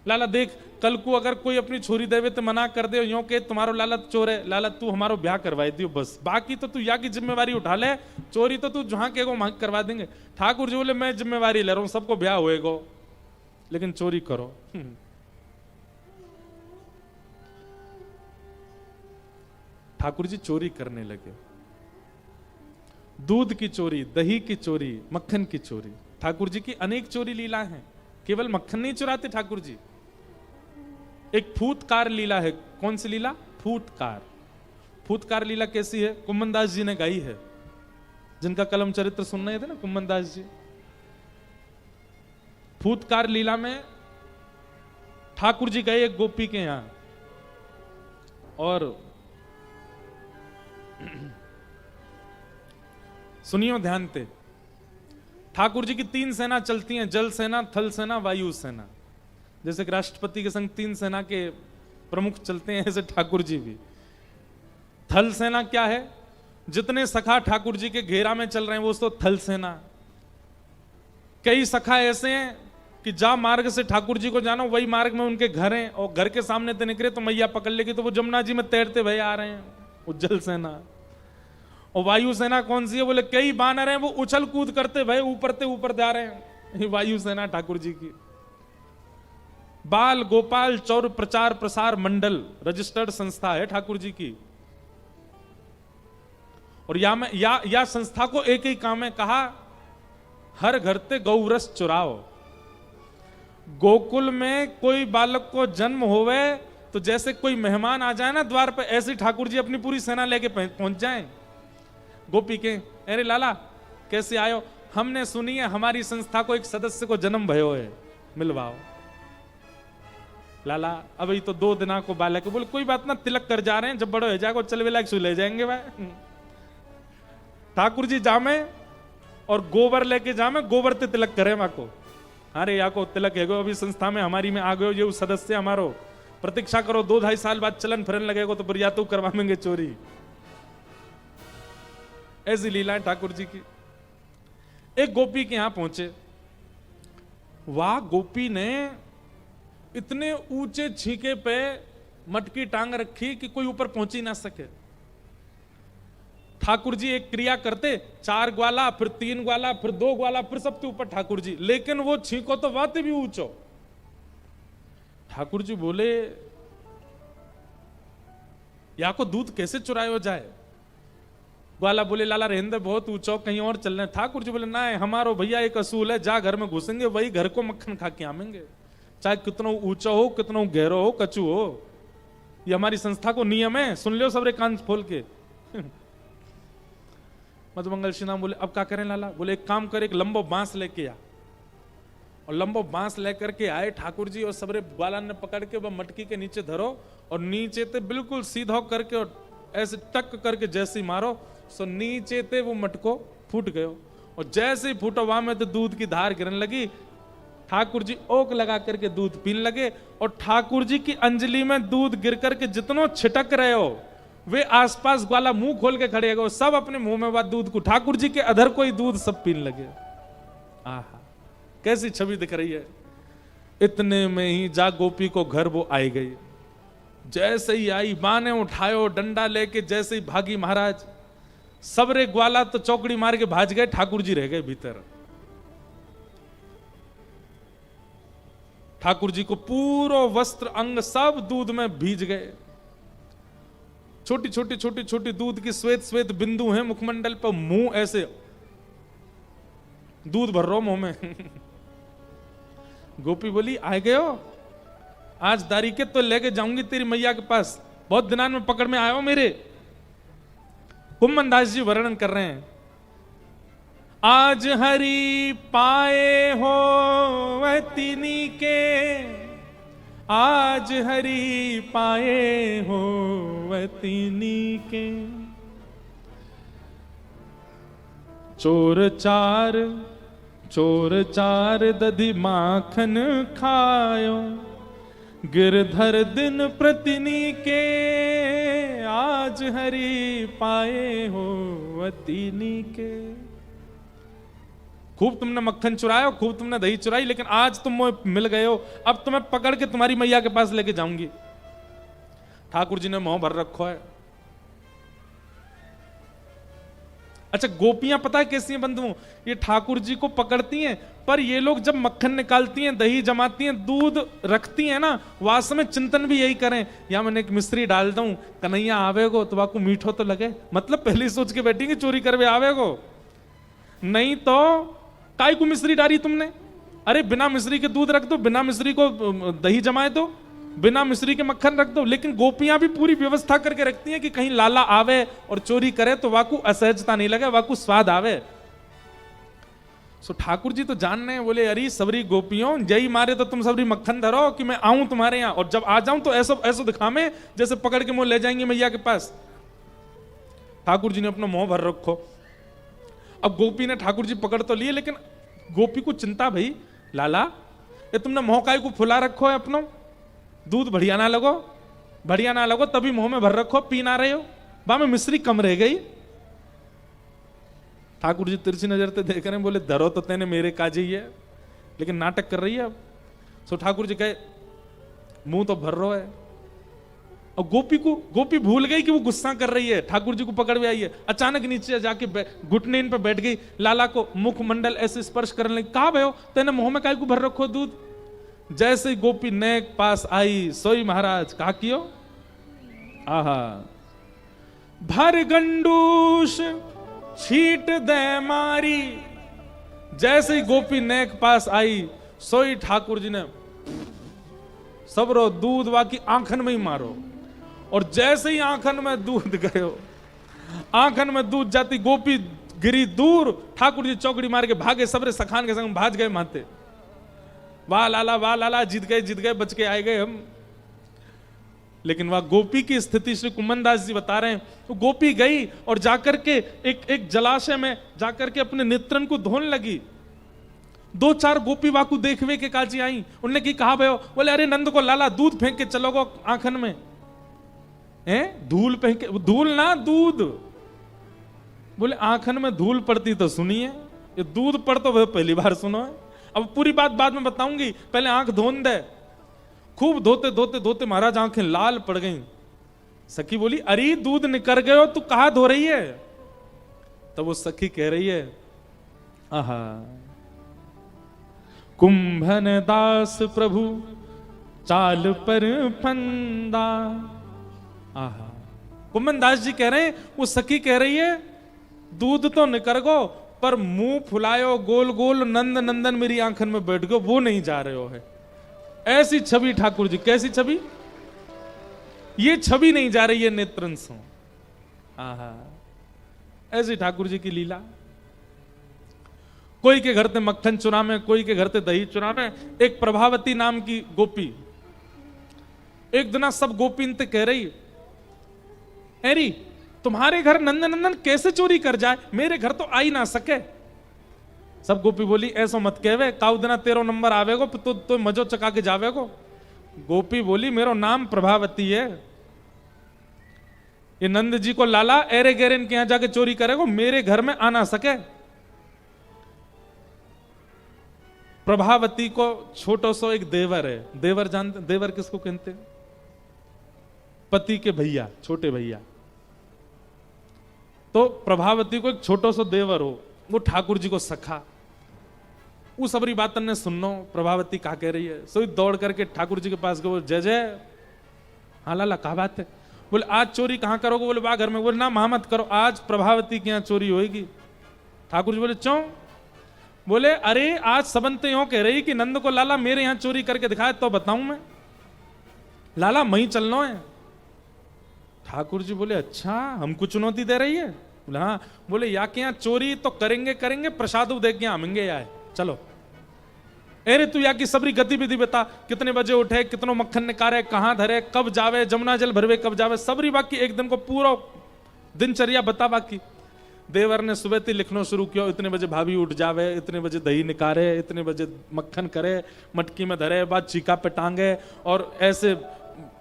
लाला देख कल को अगर कोई अपनी छोरी देवे तो मना कर दे, यूं के तुम्हारो लाला चोर है, लाला तू हमारो ब्याह करवाई दियो बस, बाकी तो तू या की जिम्मेवारी उठा ले, चोरी तो तू जहां कहेगो वहां करवा देंगे। ठाकुर जी बोले मैं जिम्मेवारी ले रहा हूं, सबको ब्याह होएगो लेकिन चोरी करो। ठाकुर जी चोरी करने लगे, दूध की चोरी, दही की चोरी, मक्खन की चोरी। ठाकुर जी की अनेक चोरी लीला हैं, केवल मक्खन नहीं चुराते ठाकुर जी। एक फूतकार लीला है। कौन सी लीला? फूतकार। फूतकार लीला कैसी है? कुम्मन दास जी ने गाई है, जिनका कलम चरित्र सुन रहे थे ना कुम्मन दास जी। फूतकार लीला में ठाकुर जी गए एक गोपी के यहां, और सुनियो ध्यान से, ठाकुर जी की 3 सेना चलती हैं, जल सेना, थल सेना, वायु सेना। जैसे कि राष्ट्रपति के संग 3 सेना के प्रमुख चलते हैं, ऐसे ठाकुर जी भी। थल सेना क्या है? जितने सखा ठाकुर जी के घेरा में चल रहे हैं वो तो थल सेना। कई सखा ऐसे हैं कि जा मार्ग से ठाकुर जी को जाना वही मार्ग में उनके घर हैं, और घर के सामने से निकले तो मैया पकड़ लेगी तो वो जमुना जी में तैरते भय आ रहे हैं, वो जल सेना। और वायु सेना कौन सी है? बोले कई बानर हैं वो उछल कूद करते भय ऊपर जा रहे हैं, वायु सेना ठाकुर जी की। बाल गोपाल चौर प्रचार प्रसार मंडल रजिस्टर्ड संस्था है ठाकुर जी की। और या संस्था को एक ही काम है, कहा हर घर ते गौरस चुराओ। गोकुल में कोई बालक को जन्म होवे तो जैसे कोई मेहमान आ जाए ना द्वार पर, ऐसे ठाकुर जी अपनी पूरी सेना लेके पहुंच जाएं। गोपी के अरे लाला कैसे आयो? हमने सुनी है हमारी संस्था को एक सदस्य को जन्म भयो है, मिलवाओ। लाला अभी तो 2 दिना को बालक। बोले कोई बात ना, तिलक कर जा रहे हैं, जब बड़ो हो जाएगा चल लायक सु ले जाएंगे भाई। ठाकुर जी जामे और गोबर लेके जामे, गोबर ते तिलक करे मां को। अरे या को तिलक है गो, अभी संस्था में हमारी में आ गयो, ये सदस्य हमारो, प्रतीक्षा करो 2-2.5 साल बाद चलन फिरन लगेगा तो बढ़िया तो करवाएंगे चोरी। ऐसी लीला है ठाकुर जी की। एक गोपी के यहां पहुंचे, वाह गोपी ने इतने ऊंचे छीके पे मटकी टांग रखी कि कोई ऊपर पहुंच ही ना सके। ठाकुर जी एक क्रिया करते, 4 ग्वाला, फिर 3 ग्वाला, फिर 2 ग्वाला, फिर सबके ऊपर ठाकुर जी, लेकिन वो छीको तो बात भी ऊंचो। ठाकुर जी बोले या को दूध कैसे चुरायो जाए? ग्वाला बोले लाला रहने बहुत ऊंचो, कहीं और चल रहे। ठाकुर जी बोले ना, हमारो भैया एक असूल है, जा घर में घुसेंगे वही घर को मक्खन खा के आवेंगे, चाहे कितना ऊंचा हो, कितना गहरो हो, कचू हो। ये हमारी संस्था को नियम है, सुन लो सबरे कान खोल के। मधुमंगल श्री नाम बोले अब क्या करें लाला? बोले एक काम कर, एक लंबो बांस लेके आ। और लंबो बांस लेकर के आए ठाकुर जी, और सबरे ग्वाला ने पकड़ के वह मटकी के नीचे धरो, और नीचे ते बिल्कुल सीधा करके और ऐसे टक करके जैसे ही मारो सो नीचे ते वो मटको फूट गयो। और जैसे ही फूटा वहां में तो दूध की धार गिरने लगी। ठाकुर जी ओक लगा करके दूध पीने लगे, और ठाकुर जी की अंजलि में दूध गिर करके जितनो छिटक रहे हो वे आसपास ग्वाला मुंह खोल के खड़े हो, सब अपने मुंह में बात दूध को, ठाकुर जी के अधर को ही दूध सब पीने लगे। आहा कैसी छवि दिख रही है। इतने में ही जा गोपी को घर वो आई गई। जैसे ही आई मां ने उठायो डंडा लेके, जैसे ही भागी महाराज, सबरे ग्वाला तो चौकड़ी मार के भाज गए, ठाकुर जी रह गए भीतर। ठाकुर जी को पूरा वस्त्र अंग सब दूध में भीज गए। छोटी छोटी छोटी छोटी दूध की श्वेत श्वेत बिंदु हैं मुखमंडल पर, मुंह ऐसे दूध भर रहा मुंह में। गोपी बोली आए गए हो, आज दारी के तो लेके जाऊंगी तेरी मैया के पास, बहुत दिनान में पकड़ में आयो मेरे। कुम्भन दास जी वर्णन कर रहे हैं, आज हरि पाए हो वतिनी के, आज हरि पाए हो वतिनी के, चोर चार दधि माखन खायो, गिरधर दिन प्रतिनी के, आज हरि पाए हो वतिनी के। खूब तुमने मक्खन चुराया, खूब तुमने दही चुराई, लेकिन आज तुम मुझे मिल गए हो, अब तुम्हें पकड़ के तुम्हारी मैया के पास लेके जाऊंगी। ठाकुर जी ने मुंह भर रखो है। अच्छा, गोपियां पता है कैसी हैं बंधुओं, ये ठाकुर जी को पकड़ती हैं, पर ये लोग जब मक्खन निकालती हैं, दही जमाती हैं, दूध रखती हैं ना, वास्तव में चिंतन भी यही करें, या मैंने एक मिश्री डाल दूं, कन्हैया आवेगो तो वाकू मीठो तो लगे, मतलब पहले सोच के बैठेंगे चोरी करवे आवेगो, नहीं तो काय को मिश्री डाली तुमने, अरे बिना मिश्री के दूध रख दो, बिना मिश्री को दही जमाए दो, बिना मिश्री के मक्खन रख दो। लेकिन गोपियां भी पूरी व्यवस्था करके रखती हैं कि कहीं लाला आवे और चोरी करे तो वाकू असहजता नहीं लगे, वाकू स्वाद आवे। सो ठाकुर जी तो जान रहे हैं, बोले अरे सबरी गोपियों जय मारे तो तुम सबरी मक्खन धरो कि मैं आऊं तुम्हारे यहां, और जब आ जाऊं तो ऐसा ऐसा दिखावे जैसे पकड़ के मुंह ले जाएंगे मैया के पास। ठाकुर जी ने अपना मुंह भर रखो। अब गोपी ने ठाकुर जी पकड़ तो लिए, लेकिन गोपी को चिंता भाई, लाला ये तुमने मुंह काय को फुला रखो है अपनो, दूध बढ़िया ना लगो तभी मुंह में भर रखो, पी ना रहे हो, बा में मिश्री कम रह गई। ठाकुर जी तिरछी नजर से देख रहे हैं, बोले धरो तो तेने मेरे काज ही है, लेकिन नाटक कर रही है अब। सो ठाकुर जी कहे मुंह तो भर रहा है, और गोपी भूल गई कि वो गुस्सा कर रही है, ठाकुर जी को पकड़ में आई है। अचानक नीचे जाके घुटने इन पे बैठ गई, लाला को मुखमंडल ऐसे स्पर्श करने लगी, कहा भयो तेने मुंह में काय को भर रखो दूध। जैसे ही गोपी नेक पास आई, सोई महाराज कहा कियो, आहा भर गंडूस छीट दे मारी। जैसे ही गोपी नेक पास आई, सोई ठाकुर जी ने सबरो दूध वाकी आंखन में ही मारो, और जैसे ही आंखन में दूध गयो, आंखन में दूध जाती, गोपी गिरी दूर, ठाकुर जी चौकड़ी मार के भागे, सबरे सखान के संग भाज गए माते, वाह लाला जीत गए, बच के आए गए हम। लेकिन वह गोपी की स्थिति श्री कुम्भन दास जी बता रहे हैं, तो गोपी गई और जाकर के एक जलाशय में जाकर के अपने नेत्रन को धोने लगी। 2-4 गोपी वाकू देखवे के काजी आई, उनने की कहा भयो, बोले अरे नंद को लाला दूध फेंक के चलोगो आंखन में, हैं धूल फेंक के, धूल ना दूध, बोले आंखन में धूल पड़ती तो सुनिए, ये दूध पड़ तो पहली बार सुनो है। अब पूरी बात बाद में बताऊंगी, पहले आंख धोन दे। खूब धोते महाराज आंखें लाल पड़ गई। सखी बोली अरे दूध निकर गए हो, तू कहां धो रही है। तब वो सखी कह रही है, आहा कुंभन दास प्रभु चाल पर फंदा। आहा, कुंभन दास जी कह रहे हैं, वो सखी कह रही है दूध तो निकर गो, पर मुंह फुलायो गोल गोल नंद नंदन मेरी आंखन में बैठ गयो, वो नहीं जा रहे हो है। ऐसी छवि ठाकुर जी, कैसी छवि, ये छवि नहीं जा रही है नेत्रन से। आहा, ऐसी ठाकुर जी की लीला। कोई के घर ते मक्खन चुरा में, कोई के घर ते दही चुरा में। एक प्रभावती नाम की गोपी एक दिन सब गोपी ते कह रही, एरी तुम्हारे घर नंदन कैसे चोरी कर जाए, मेरे घर तो आ ही ना सके। सब गोपी बोली ऐसा मत कहवे, काउ दिना तेरो नंबर आवेगो तो मजो चका के जावेगो। गोपी बोली मेरो नाम प्रभावती है, ये नंद जी को लाला एरे गेरे इनके यहां जाके चोरी करेगो, मेरे घर में आ ना सके। प्रभावती को छोटो सो एक देवर है, देवर जानते, देवर किसको कहते हैं, पति के भैया, छोटे भैया। तो प्रभावती को एक छोटो सो देवर हो, वो ठाकुर जी को सखा। वो सबरी बात ने सुनो, प्रभावती क्या कह रही है, सो दौड़ करके ठाकुर जी के पास गए, जय जय, हाँ लाला क्या बात है। बोले आज चोरी कहां करोगे, बोले बा घर में। बोले ना मत करो, आज प्रभावती के यहाँ चोरी होगी। ठाकुर जी बोले क्यों, बोले अरे आज सबंत यूं कह रही कि नंद को लाला मेरे यहां चोरी करके दिखाए तो बताऊं मैं, लाला मई चलना है। ठाकुर जी बोले अच्छा हमको चुनौती दे रही है? बोले हाँ। बोले या के यहाँ चोरी तो करेंगे करेंगे, प्रसाद देख के आमेंगे यार, चलो। अरे तू या की सबरी गतिविधि बता, कितने बजे उठे, कितनो मक्खन निकाले, कहां धरे, कब जावे, जमुना जल भरवे कब जावे, सबरी बाकी एक दिन को पूरा दिनचर्या बता। बाकी देवर ने सुबह से लिखना शुरू किया, इतने बजे भाभी उठ जावे, इतने बजे दही निकारे, इतने बजे मक्खन करे, मटकी में धरे, बाद चीका पे टांगे, और ऐसे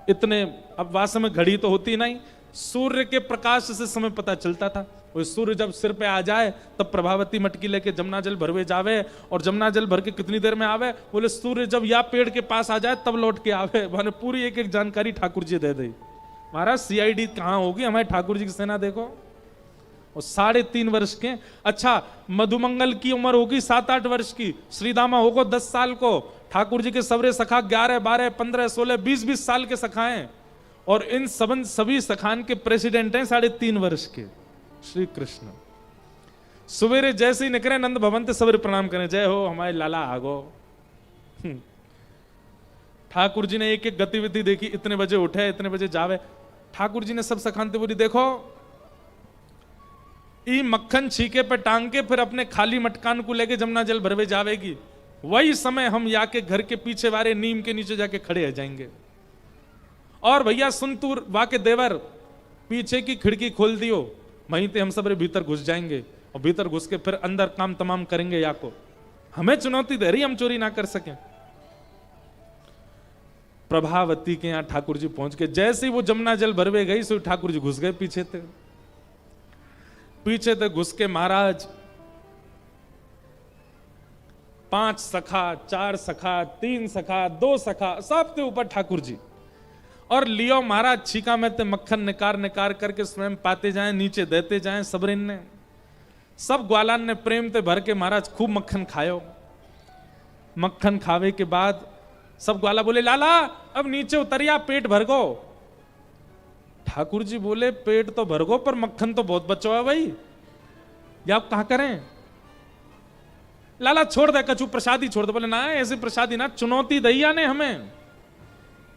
इतने। अब वास्तव में घड़ी तो होती नहीं, सूर्य के प्रकाश से समय पता चलता था। वो सूर्य जब सिर पे आ जाए तब प्रभावती मटकी लेके जमुना जल भरवे जावे, और जमुना जल भर के कितनी देर में आवे? बोले सूर्य जब या पेड़ के पास आ जाए तब लौट के आवे। मैंने पूरी एक एक जानकारी ठाकुर जी दे दी। महाराज सीआईडी कहां होगी, हमारे ठाकुर जी की सेना देखो। और 3.5 वर्ष के। अच्छा मधुमंगल की उम्र होगी 7-8 वर्ष की, श्रीदामा होगा 10 साल को, ठाकुर जी के सबरे सखा 11, 12, 15, 16, 20 साल के सखाएं, और इन सभी सखान के प्रेसिडेंट हैं 3.5 वर्ष के श्री कृष्ण। सवेरे जैसे ही निकले नंद भवन से सवेरे प्रणाम करें, जय हो हमारे लाला आगो। ठाकुर जी ने एक एक गतिविधि देखी, इतने बजे उठे, इतने बजे जावे। ठाकुर जी ने सब सखानते बोली देखो ई मक्खन छीके पे टांग के फिर अपने खाली मटकान को लेके जमुना जल भरवे जावेगी, वही समय हम या के घर के पीछे वाले नीम के नीचे जाके खड़े हो जाएंगे। और भैया सुन तू वाके देवर, पीछे की खिड़की खोल दियो, वहीं पे हम सब भीतर घुस जाएंगे, और भीतर घुस के फिर अंदर काम तमाम करेंगे। या को हमें चुनौती दे रही, हम चोरी ना कर सके। प्रभावती के यहां ठाकुर जी पहुंच के जैसे ही वो जमुना जल भरवे गई, सो ठाकुर जी घुस गए पीछे थे। पीछे थे घुस के महाराज 5 सखा, 4 सखा, 3 सखा, 2 सखा, सबके ऊपर ठाकुर जी। और लियो महाराज छीका में ते मक्खन निकार निकार करके स्वयं पाते जाएं, नीचे देते जाएं। सबरिन ने, सब ग्वालान ने प्रेम ते भर के महाराज खूब मक्खन खायो। मक्खन खावे के बाद सब ग्वाला बोले लाला अब नीचे उतरिया, पेट भर गो। ठाकुर जी बोले पेट तो भर गो, पर मक्खन तो बहुत बचा है भाई, या आप कहां करें? लाला छोड़ दे, कछु प्रसादी छोड़ दे। बोले ना ऐसे प्रसादी ना, चुनौती दैया ने हमें,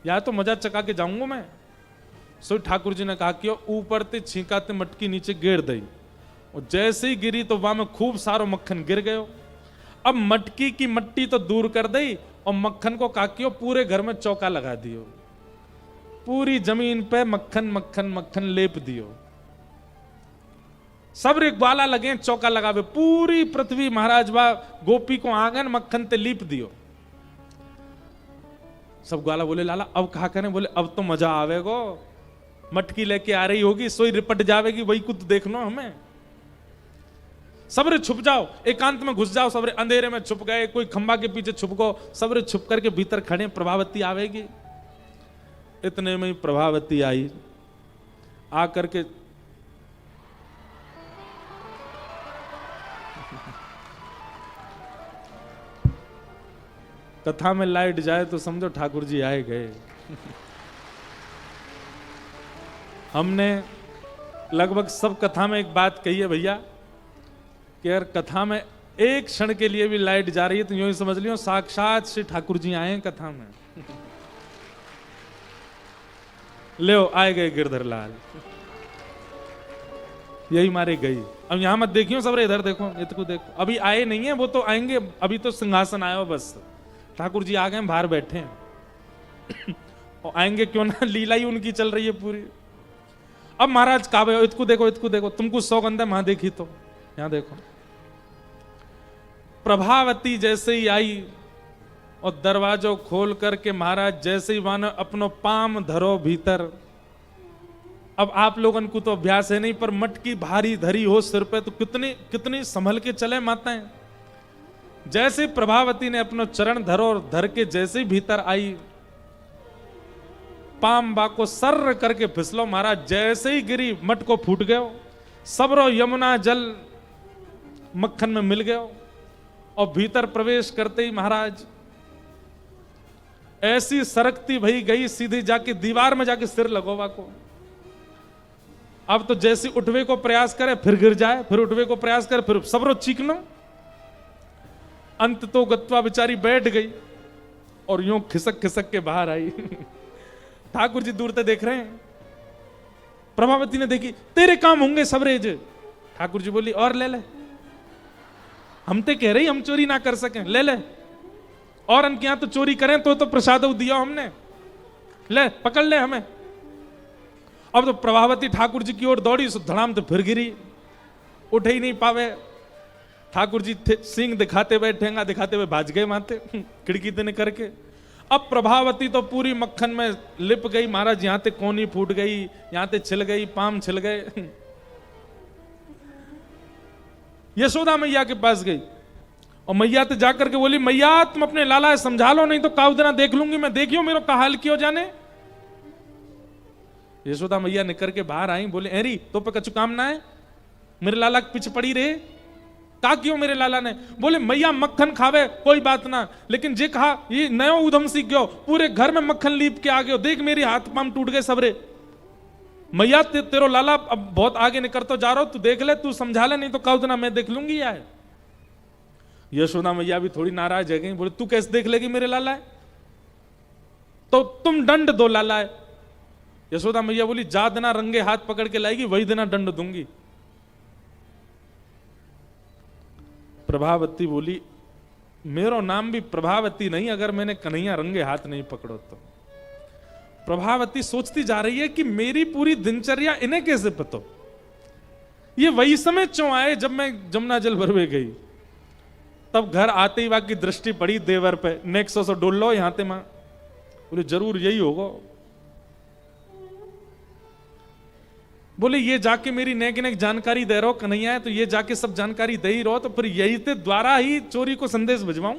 या तो मजा चका के जाऊंगा मैं। सो ठाकुर जी ने कहा कि ऊपर ते छींकाते मटकी नीचे गिर दई, और जैसे ही गिरी तो वहां में खूब सारो मक्खन गिर गयो। अब मटकी की मट्टी तो दूर कर दई, और मक्खन को काकियो पूरे घर में चौका लगा दियो, पूरी जमीन पे मक्खन मक्खन मक्खन लेप दियो। सब रे ग्वाला लगे चौका लगावे, पूरी पृथ्वी महाराज बा गोपी को आंगन मक्खन ते लीप दियो। सब ग्वाला बोले लाला अब कहा करें? बोले अब तो मजा आवेगो, मटकी लेके आ रही होगी, सोई रिपट जावेगी, वही कुछ देखना हमें। सबरे छुप जाओ, एकांत में घुस जाओ, सबरे अंधेरे में छुप गए, कोई खंबा के पीछे छुप गो, सबरे छुप करके भीतर खड़े, प्रभावती आवेगी। इतने में ही प्रभावती आई, आकर के कथा में लाइट जाए तो समझो ठाकुर जी आए गए। हमने लगभग सब कथा में एक बात कही है भैया कि अगर कथा में एक क्षण के लिए भी लाइट जा रही है तो यूं ही समझ लियो साक्षात श्री ठाकुर जी आए हैं कथा में। ले आए गए गिरधर लाल, यही मारे गई। अब यहां मत देखियो, सब इधर देखो, इतको देखो, अभी आए नहीं है, वो तो आएंगे, अभी तो सिंहासन आया हो बस। ठाकुर जी आ गए, बाहर बैठे हैं और आएंगे क्यों ना, लीला ही उनकी चल रही है पूरी। अब महाराज काबे, इतको देखो, इतको देखो, तुमको सौगंध है, वहां देखी तो यहां देखो। प्रभावती जैसे ही आई और दरवाजो खोल करके महाराज जैसे ही मानो अपनो पाम धरो भीतर। अब आप लोगन को तो अभ्यास है नहीं, पर मटकी भारी धरी हो सिर पे तो कितनी कितनी संभल के चले माताएं। जैसे प्रभावती ने अपनो चरण धरो और धर के जैसे ही भीतर आई, पाम बा को सर्र करके फिसलो महाराज, जैसे ही गिरी मट को फूट गयो, सबरो यमुना जल मक्खन में मिल गयो। और भीतर प्रवेश करते ही महाराज ऐसी सरकती भई गई, सीधी जाके दीवार में जाके सिर लगोवा को। अब तो जैसे उठवे को प्रयास करे फिर गिर जाए, फिर उठवे को प्रयास करे फिर सबरो चीखनो। अंत तो गत्वा बेचारी बैठ गई और यूं खिसक खिसक के बाहर आई। ठाकुर जी दूर से देख रहे हैं। प्रभावती ने देखी, तेरे काम होंगे सबरेज। ठाकुर जी बोली, और ले ले, हम ते कह रही हम चोरी ना कर सकें, ले ले। और उनके यहां तो चोरी करें तो प्रसाद दिया हमने, ले पकड़ ले हमें। अब तो प्रभावती ठाकुर जी की ओर दौड़ी, धड़ाम तो फिर गिरी, उठ ही नहीं पावे। ठाकुर जी सिंह दिखाते हुए, ठेंगा दिखाते हुए भाज गए माते खिड़की देने करके। अब प्रभावती तो पूरी मक्खन में लिप गई महाराज, यहां ते कोनी फूट गई, यहां ते छिल गई, पाम छिल गए। यशोदा मैया के पास गई और मैया ते जाकर के बोली, मैया तुम अपने लाला समझा लो, नहीं तो काउदना देख लूंगी मैं, देखियो मेरे का हाल क्यों जाने। यशोदा मैया निकल के बाहर आई, बोले, एरी तो पे कछु काम ना है, मेरे लाला के पीछे पड़ी रहे, का क्यों मेरे लाला ने। बोले, मैया मक्खन खावे कोई बात ना, लेकिन जे कहा ये नयो उधम सीख गयो, पूरे घर में मक्खन लीप के आ गयो, देख मेरी हाथ पाम टूट गए सबरे। मैया तेरो लाला अब बहुत आगे निकल तो जा रहा हो, तू देख ले, तू समझा ले, नहीं तो काउदना मैं देख लूंगी यार। यशोदा मैया भी थोड़ी नाराज है गई, बोले, तू कैसे देख लेगी मेरे लाला है, तो तुम दंड दो लाला है। यशोदा मैया बोली, जा देना रंगे हाथ पकड़ के लाएगी, वही देना दंड दूंगी। प्रभावती बोली, मेरो नाम भी प्रभावती नहीं अगर मैंने कन्हैया रंगे हाथ नहीं पकड़ो तो। प्रभावती सोचती जा रही है कि मेरी पूरी दिनचर्या इन्हें कैसे पता। ये वही समय क्यों आए जब मैं जमुना जल भरवे गई, तब घर आते ही वाकी दृष्टि पड़ी देवर पे, नेक्सो से डोल लो यहां ते मां, बोले जरूर यही होगा। बोले, ये जाके मेरी नेक नेक जानकारी दे रहो कन्हैया है, तो ये जाके सब जानकारी दे ही रहो, तो फिर यही ते द्वारा ही चोरी को संदेश भिजवाऊं।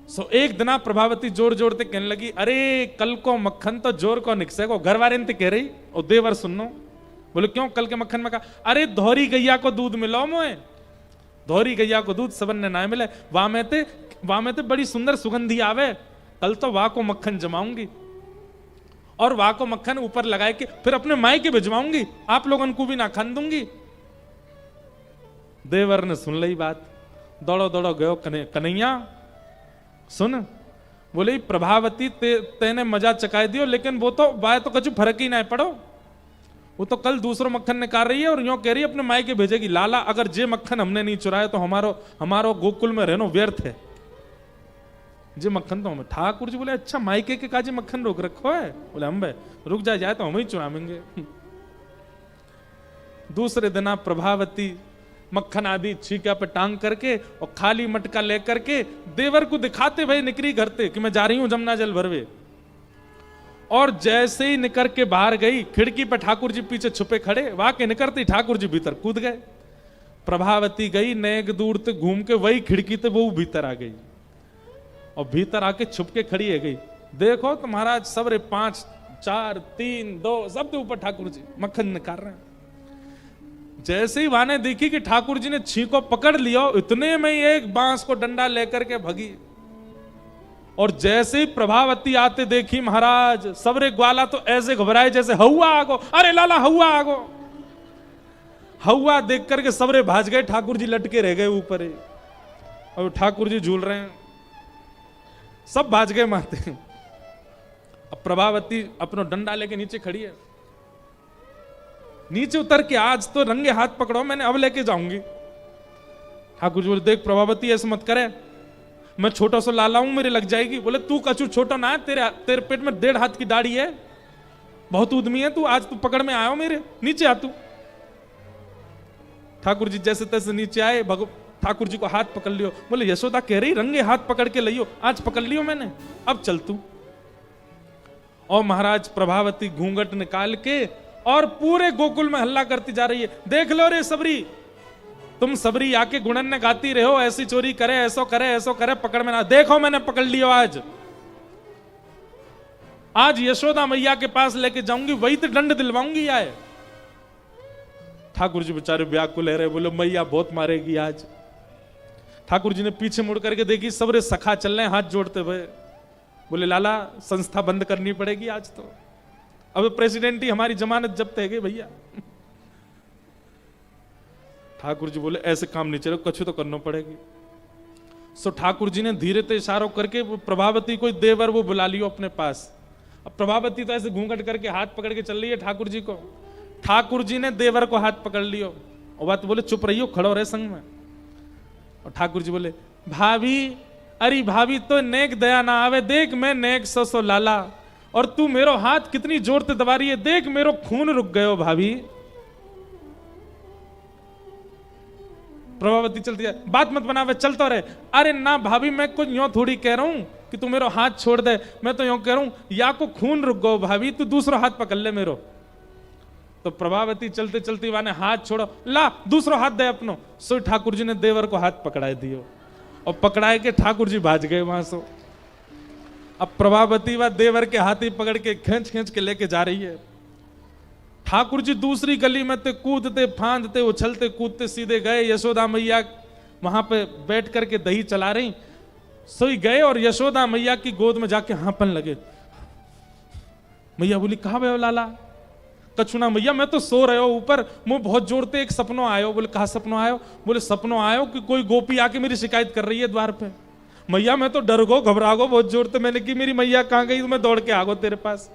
सो एक दिना प्रभावती जोर जोर ते कहने लगी, अरे कल को मक्खन तो जोर को निकसे को, घर वाले ने कह रही और देवर सुनो। बोले, क्यों कल के मक्खन में कहा, अरे धोरी गैया को दूध मिलो मोए, धोरी गैया को दूध सबन ने ना मिले, वहां में ते बड़ी सुंदर सुगंधी आवे, कल तो वहां को मक्खन जमाऊंगी और वहां को मक्खन ऊपर लगाए के फिर अपने माई के भिजवाऊंगी, आप लोगों को भी ना खान दूंगी। देवर ने सुन ली बात, दौड़ो दौड़ो गयो कन्हैया सुन। बोले, प्रभावती तेने मजा चकाए दियो, लेकिन वो तो बाय तो कछु फर्क ही ना पड़ो, वो तो कल दूसरो मक्खन निकाल रही है और यूं कह रही है अपने माई के भेजेगी। लाला अगर जे मक्खन हमने नहीं चुराया तो हमारो गोकुल में रहनो व्यर्थ है, जे मक्खन तो हमें। ठाकुर जी बोले, अच्छा मायके के काजे मक्खन रोक रखो है। बोले, हम भाई रुक जाए तो हम ही चुराएंगे। दूसरे दिन प्रभावती मक्खन आदि छीका पे टांग करके और खाली मटका लेकर के देवर को दिखाते भाई निकली घरते कि मैं जा रही हूं जमुना जल भरवे। और जैसे ही निकर के बाहर गई, खिड़की पर ठाकुर जी पीछे छुपे खड़े, वहां के निकलते ठाकुर जी भीतर कूद गए। प्रभावती गई नेक दूर से घूम के वही खिड़की से वो भीतर आ गई और भीतर आके छुप के खड़ी है गई। देखो तो महाराज सबरे 5 4 3 2 सब के ऊपर ठाकुर जी मक्खन निकाल रहे हैं। जैसे ही वहां ने देखी कि ठाकुर जी ने छींको पकड़ लिया, इतने में ही एक बांस को डंडा लेकर के भगी। और जैसे ही प्रभावती आते देखी महाराज, सबरे ग्वाला तो ऐसे घबराए जैसे हवा आगो, अरे लाला हवा आगो। हवा देख करके सबरे भाज गए, ठाकुर जी लटके रह गए ऊपर ही और ठाकुर जी झूल रहे हैं, सब भाज गए माते। अब प्रभावती अपना डंडा लेके नीचे खड़ी है, नीचे उतर के आज तो रंगे हाथ पकड़ो, मैंने अब लेके जाऊंगी। ठाकुर जी बोले, देख प्रभावती ऐसे मत करे, मैं छोटा सा लाला हूं, मेरे लग जाएगी। बोले, तू कछु छोटा ना है, तेरे पेट में 1.5 हाथ की दाढ़ी है, बहुत उद्यमी है तू, आज तू पकड़ में आयो मेरे, नीचे आ तू। ठाकुर जी जैसे तैसे नीचे आए, ठाकुर जी को हाथ पकड़ लियो। बोले, यशोदा कह रही रंगे हाथ पकड़ के लियो, आज पकड़ लियो मैंने, अब चल तू। और महाराज प्रभावती घूंघट निकाल के और पूरे गोकुल में हल्ला करती जा रही है, देख लो रे सबरी, तुम सबरी आके गुणन ने गाती रहे हो, ऐसी चोरी करे, ऐसो करे, पकड़ में ना, देखो मैंने पकड़ लियो आज यशोदा मैया के पास लेके जाऊंगी, वही तो दंड दिलवाऊंगी आए। ठाकुर जी बेचारे व्याकुल रहे, बोले मैया बहुत मारेगी आज। ठाकुर जी ने पीछे मुड़ करके देखी, सबरे सखा चल रहे हाथ जोड़ते हुए। बोले, लाला संस्था बंद करनी पड़ेगी आज तो, अब प्रेसिडेंट ही हमारी जमानत जब्त है गई भैया। ठाकुर जी बोले, ऐसे काम नहीं चले, कछु तो करना पड़ेगी। सो ठाकुर जी ने धीरे से इशारों करके प्रभावती कोई देवर वो बुला लियो अपने पास। अब प्रभावती तो ऐसे घूंघट करके हाथ पकड़ के चल रही है ठाकुर जी को। ठाकुर जी ने देवर को हाथ पकड़ लियो और बात बोले चुप रहियो, खड़ो रहे संग में। और ठाकुर जी बोले भाभी, अरे भाभी तो नेक दया ना आवे, देख मैं नेक सो लाला, और तू मेरो हाथ कितनी जोर से दबा रही है, देख मेरो खून रुक गयो भाभी। प्रभावती चलती है, बात मत बनावे, चलता रहे। अरे ना भाभी, मैं कुछ यूं थोड़ी कह रहा हूं कि तू मेरो हाथ छोड़ दे, मैं तो यूं कह रहा हूं या को खून रुक गयो भाभी, तू दूसरा हाथ पकड़ ले मेरो। तो प्रभावती चलते चलती वाने हाथ छोड़ो, ला दूसरा हाथ दे अपनो। सो ठाकुर जी ने देवर को हाथ पकड़ाए दियो और पकड़ाए के ठाकुर जी भाज गए वहां से। अब प्रभावती व देवर के हाथ ही पकड़ के खींच खींच के लेके जा रही है। ठाकुर जी दूसरी गली में ते कूदते फांदते उछलते कूदते सीधे गए। यशोदा मैया वहां पे बैठ करके दही चला रही, सोई गए और यशोदा मैया की गोद में जाके हाँपन लगे। मैया बोली कहा भयो लाला? कछुना मैया मैं तो सो रहे हो ऊपर, मुंह बहुत जोर से एक सपनों आयो। बोले कहा सपनों आयो? बोले सपनों आयो कि कोई गोपी आके मेरी शिकायत कर रही है द्वार पे। मैया मैं तो डर गो घबरा गो बहुत जोर से। मैंने की मेरी मैया कहाँ गई? तो मैं दौड़ के आ गो तेरे पास।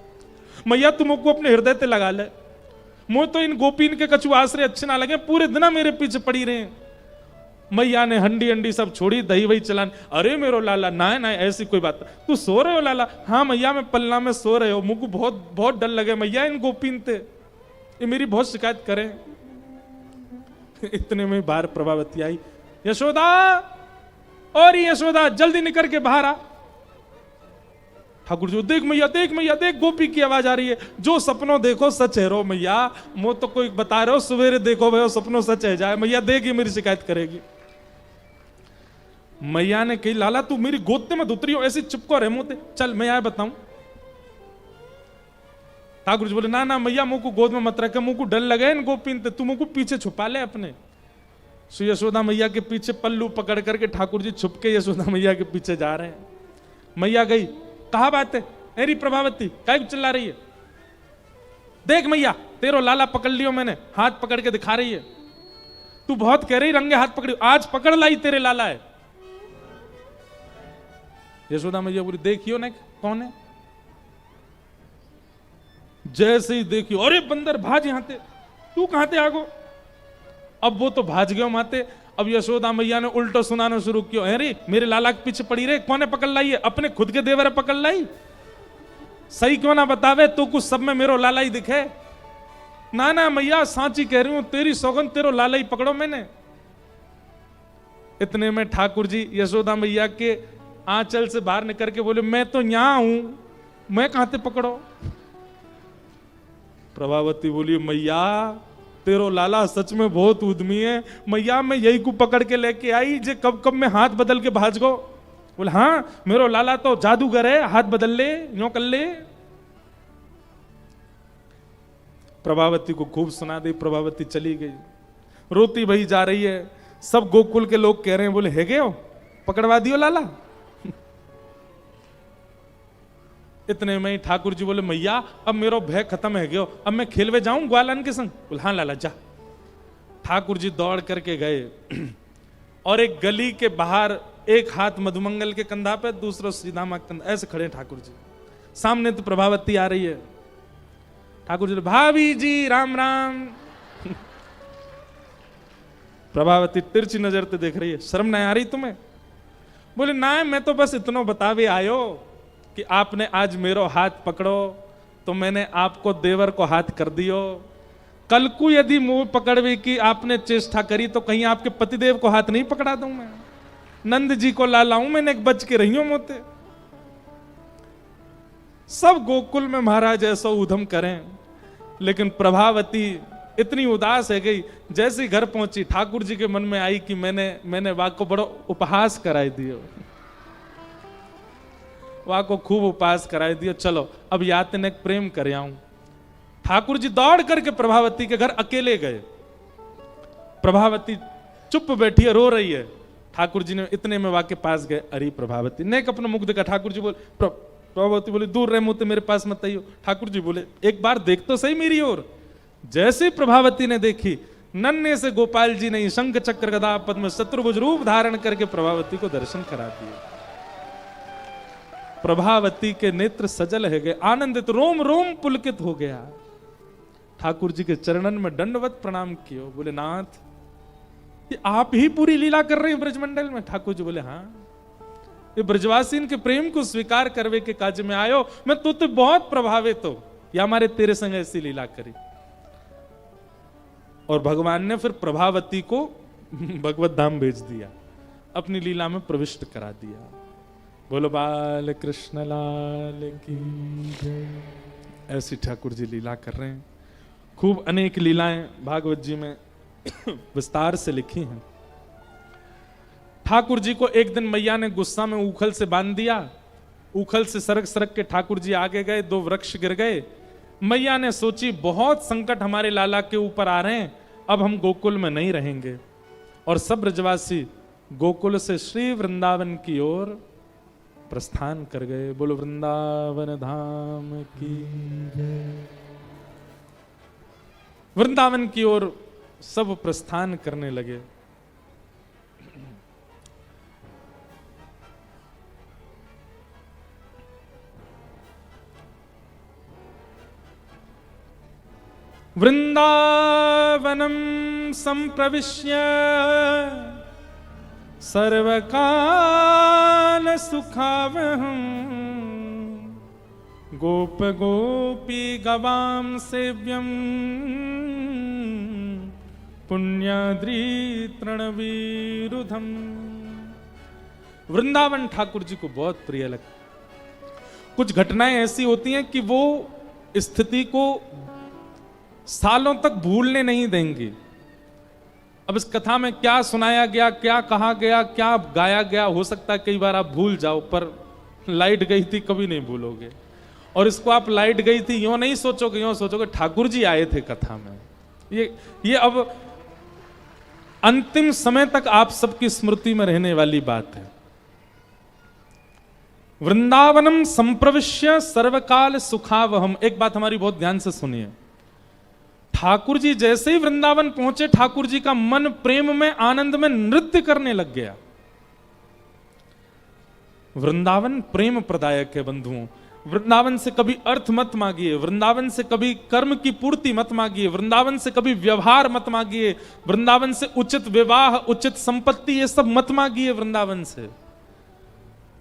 मैया तुमको अपने हृदय से लगा ले, मुझे तो इन गोपीन के कछु आश्रय अच्छे ना लगे, पूरे दिन मेरे पीछे पड़ी रहे। मैया ने हंडी हंडी सब छोड़ी, दही वही चलान। अरे मेरो लाला ना ना ऐसी कोई बात, तू सो रहे हो लाला? हाँ मैया मैं पल्ला में सो रहे हो, मुझको बहुत बहुत डर लगे मैया इन गोपीन थे, ये मेरी बहुत शिकायत करें। इतने में बाहर प्रभावती आई, यशोदा और यशोदा जल्दी निकल के बाहर आ। ठाकुर जी देख मैया देख मैया देख, गोपी की आवाज आ रही है। जो सपनों देखो सच है रो मैया, मो तो कोई बता रहे हो सवेरे देखो भाई सपनों सच है जाए। मैया देख ये मेरी शिकायत करेगी। मैया ने कही लाला तू मेरी गोद में उतरी हो, ऐसी चुपको रहे मोते, चल मैं आया बताऊं। ठाकुर जी बोले ना ना मैया मुझको गोद में मत रखे, मुझको डर लगे इन गोपीन ते, तू मुझको पीछे छुपा ले अपने। सो यशोदा मैया के पीछे पल्लू पकड़ करके ठाकुर जी छुप के यशोदा मैया के पीछे जा रहे हैं। मैया गई, कहा बात है? अरे प्रभावती क्या चिल्ला रही है? देख मैया तेरो लाला पकड़ लियो मैंने, हाथ पकड़ के दिखा रही है। तू बहुत कह रही रंगे हाथ पकड़ी, आज पकड़ लाई तेरे लाला है। यशोदा मैया बोली देखियो ना कौन है। जैसे ही देखियो, अरे बंदर भाज यहां ते, तू कहां ते आगो? अब वो तो भाज गयो माते। अब यशोदा मैया ने उल्टो सुनाना शुरू किया, अरे मेरे लाला के पीछे पड़ी रे, कौन पकड़ लाई है? अपने खुद के देवर पकड़ लाई, सही क्यों ना बतावे, तो कुछ सब में मेरो लाला ही दिखे। ना ना मैया सांची कह रही हूं, तेरी सौगंध तेरो लाला ही पकड़ो मैंने। इतने में ठाकुर जी यशोदा मैया के आंचल से बाहर निकल के बोले मैं तो यहां हूं, मैं कहां से पकड़ो? प्रभावती बोली मैया तेरो लाला सच में बहुत उद्यमी है मैया, मैं यही को पकड़ के लेके आई जे कब कब में हाथ बदल के भाज गो। बोले हाँ मेरो लाला तो जादूगर है, हाथ बदल ले यूं कर ले। प्रभावती को खूब सुना दी, प्रभावती चली गई, रोती भई जा रही है। सब गोकुल के लोग कह रहे हैं, बोले है गए हो पकड़वा दियो लाला। इतने में ही ठाकुर जी बोले मैया अब मेरो भय खत्म है गयो, अब मैं खेलवे जाऊं ग्वालन के संग? बोले हाँ लाला जा। ठाकुर जी दौड़ करके गए और एक गली के बाहर एक हाथ मधुमंगल के कंधा पे, दूसरा सीधामा के कंधा, ऐसे खड़े ठाकुर जी। सामने तो प्रभावती आ रही है। ठाकुर जी भाभी जी राम राम। प्रभावती तिरछी नजर से देख रही है, शर्म नहीं आ रही तुम्हें? बोले ना मैं तो बस इतना बतावे आयो कि आपने आज मेरो हाथ पकड़ो तो मैंने आपको देवर को हाथ कर दियो। कल को यदि मुंह पकड़वे की आपने चेष्टा करी तो कहीं आपके पतिदेव को हाथ नहीं पकड़ा दूं मैं? नंद जी को लाला हूं मैंने, एक बच के रही हूं मोते। सब गोकुल में महाराज ऐसा उधम करें, लेकिन प्रभावती इतनी उदास है गई। जैसे घर पहुंची ठाकुर जी के मन में आई कि मैंने वाक को बड़ो उपहास कराई दियो, वहां को खूब उपास कराई दिया। चलो अब यातने प्रेम कर आऊं। ठाकुर जी दौड़ करके प्रभावती के घर अकेले गए। प्रभावती चुप बैठी है, रो रही है। ठाकुर जी ने इतने में वाके पास गए, अरे प्रभावती ने अपना मुख देखा। ठाकुर जी बोले, प्रभावती बोले दूर रहे मुझे, मेरे पास मत आइयो। ठाकुर जी बोले एक बार देख तो सही मेरी ओर। जैसे प्रभावती ने देखी नन्हे से गोपाल जी ने शंख चक्र गदा पद्म शत्रुभुज रूप धारण करके प्रभावती को दर्शन करा दिए। प्रभावती के नेत्र सजल है गए, आनंदित, रोम रोम पुलकित हो गया। ठाकुर जी के चरणन में दंडवत प्रणाम कियो, बोले नाथ ये आप ही पूरी लीला कर रहे हैं ब्रजमंडल में। ठाकुर जी बोले हाँ, ये ब्रजवासी के प्रेम को स्वीकार करवे के काज में आयो, मैं तो बहुत प्रभावित हो, या हमारे तेरे संग ऐसी लीला करी। और भगवान ने फिर प्रभावती को भगवत धाम भेज दिया, अपनी लीला में प्रविष्ट करा दिया। बोलो बाल कृष्ण लाल की जय। ऐसी ठाकुर जी लीला कर रहे हैं। खूब अनेक लीलाएं भागवत जी में विस्तार से लिखी हैं। ठाकुर जी को एक दिन मैया ने गुस्सा में उखल से बांध दिया। उखल से सरक सरक के ठाकुर जी आगे गए, दो वृक्ष गिर गए। मैया ने सोची बहुत संकट हमारे लाला के ऊपर आ रहे हैं, अब हम गोकुल में नहीं रहेंगे। और सब ब्रजवासी गोकुल से श्री वृंदावन की ओर प्रस्थान कर गए। बोलो वृंदावन धाम की जय। वृंदावन की ओर सब प्रस्थान करने लगे। वृंदावनम संप्रविश्य सर्वकाल सुखावहम् गोप गोपी गवाम सेव्यम पुण्याद्री तृणवीरुधम। वृंदावन ठाकुर जी को बहुत प्रिय लगता। कुछ घटनाएं ऐसी होती हैं कि वो स्थिति को सालों तक भूलने नहीं देंगी। अब इस कथा में क्या सुनाया गया, क्या कहा गया, क्या गाया गया, हो सकता है कई बार आप भूल जाओ, पर लाइट गई थी कभी नहीं भूलोगे। और इसको आप लाइट गई थी यूं नहीं सोचोगे, यूं सोचोगे ठाकुर जी आए थे कथा में। ये अब अंतिम समय तक आप सबकी स्मृति में रहने वाली बात है। वृंदावनम संप्रविश्य सर्वकाल सुखावहम। एक बात हमारी बहुत ध्यान से सुनिए। ठाकुर जी जैसे ही वृंदावन पहुंचे, ठाकुर जी का मन प्रेम में, आनंद में नृत्य करने लग गया। वृंदावन प्रेम प्रदायक है बंधुओं। वृंदावन से कभी अर्थ मत मांगिए, वृंदावन से कभी कर्म की पूर्ति मत मांगिए, वृंदावन से कभी व्यवहार मत मांगिए, वृंदावन से उचित विवाह, उचित संपत्ति, ये सब मत मांगिए वृंदावन से।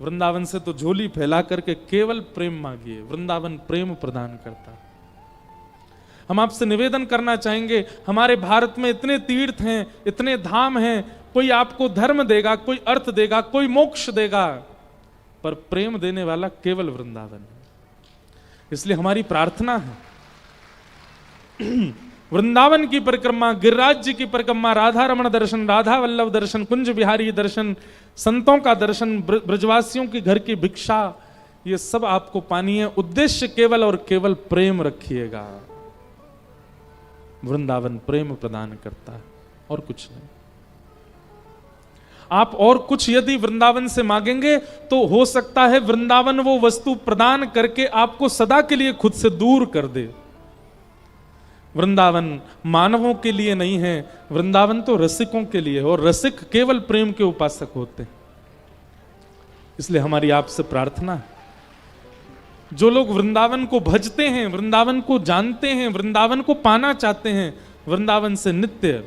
वृंदावन से तो झोली फैला करके केवल प्रेम मांगिए। वृंदावन प्रेम प्रदान करता है। हम आपसे निवेदन करना चाहेंगे, हमारे भारत में इतने तीर्थ हैं, इतने धाम हैं, कोई आपको धर्म देगा, कोई अर्थ देगा, कोई मोक्ष देगा, पर प्रेम देने वाला केवल वृंदावन है। इसलिए हमारी प्रार्थना है वृंदावन की परिक्रमा, गिरिराज जी की परिक्रमा, राधा रमण दर्शन, राधा वल्लभ दर्शन, कुंज बिहारी दर्शन, संतों का दर्शन, ब्रजवासियों की घर की भिक्षा, ये सब आपको पानी है। उद्देश्य केवल और केवल प्रेम रखिएगा। वृंदावन प्रेम प्रदान करता है और कुछ नहीं। आप और कुछ यदि वृंदावन से मांगेंगे तो हो सकता है वृंदावन वो वस्तु प्रदान करके आपको सदा के लिए खुद से दूर कर दे। वृंदावन मानवों के लिए नहीं है, वृंदावन तो रसिकों के लिए है, और रसिक केवल प्रेम के उपासक होते हैं। इसलिए हमारी आपसे प्रार्थना है, जो लोग वृंदावन को भजते हैं, वृंदावन को जानते हैं, वृंदावन को पाना चाहते हैं, वृंदावन से नित्य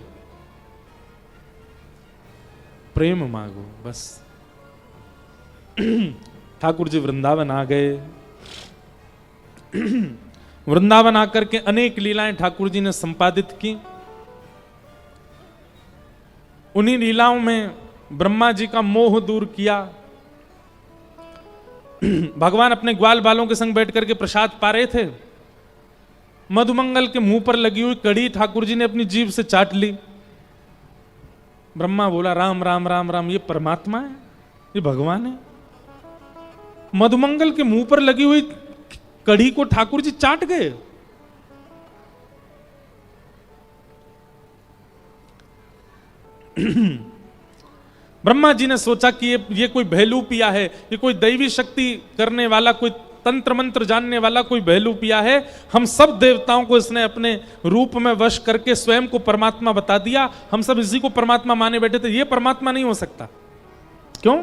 प्रेम मांगो बस। ठाकुर जी वृंदावन आ गए। वृंदावन आकर के अनेक लीलाएं ठाकुर जी ने संपादित की। उन्हीं लीलाओं में ब्रह्मा जी का मोह दूर किया। भगवान अपने ग्वाल बालों के संग बैठ करके प्रसाद पा रहे थे। मधुमंगल के मुंह पर लगी हुई कड़ी ठाकुर जी ने अपनी जीभ से चाट ली। ब्रह्मा बोला राम राम राम राम, ये परमात्मा है, ये भगवान है। मधुमंगल के मुंह पर लगी हुई कड़ी को ठाकुर जी चाट गए। ब्रह्मा जी ने सोचा कि ये कोई भैलू पिया है, ये कोई दैवी शक्ति करने वाला कोई तंत्र मंत्र जानने वाला कोई बहलू पिया है। हम सब देवताओं को इसने अपने रूप में वश करके स्वयं को परमात्मा बता दिया। हम सब इसी को परमात्मा माने बैठे थे। ये परमात्मा नहीं हो सकता। क्यों?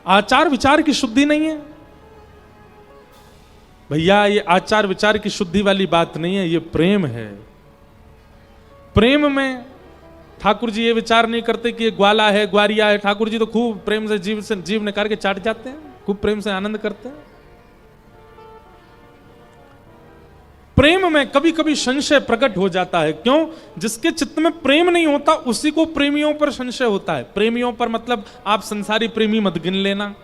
आचार विचार की शुद्धि नहीं है भैया। ये आचार विचार की शुद्धि वाली बात नहीं है, ये प्रेम है। प्रेम में ठाकुर जी ये विचार नहीं करते कि ये ग्वाला है, ग्वारिया है। ठाकुर जी तो खूब प्रेम से जीव निकाल के चाट जाते हैं, खूब प्रेम से आनंद करते हैं। प्रेम में कभी कभी संशय प्रकट हो जाता है। क्यों? जिसके चित्त में प्रेम नहीं होता उसी को प्रेमियों पर संशय होता है। प्रेमियों पर मतलब आप संसारी प्रेमी मत गिन लेना।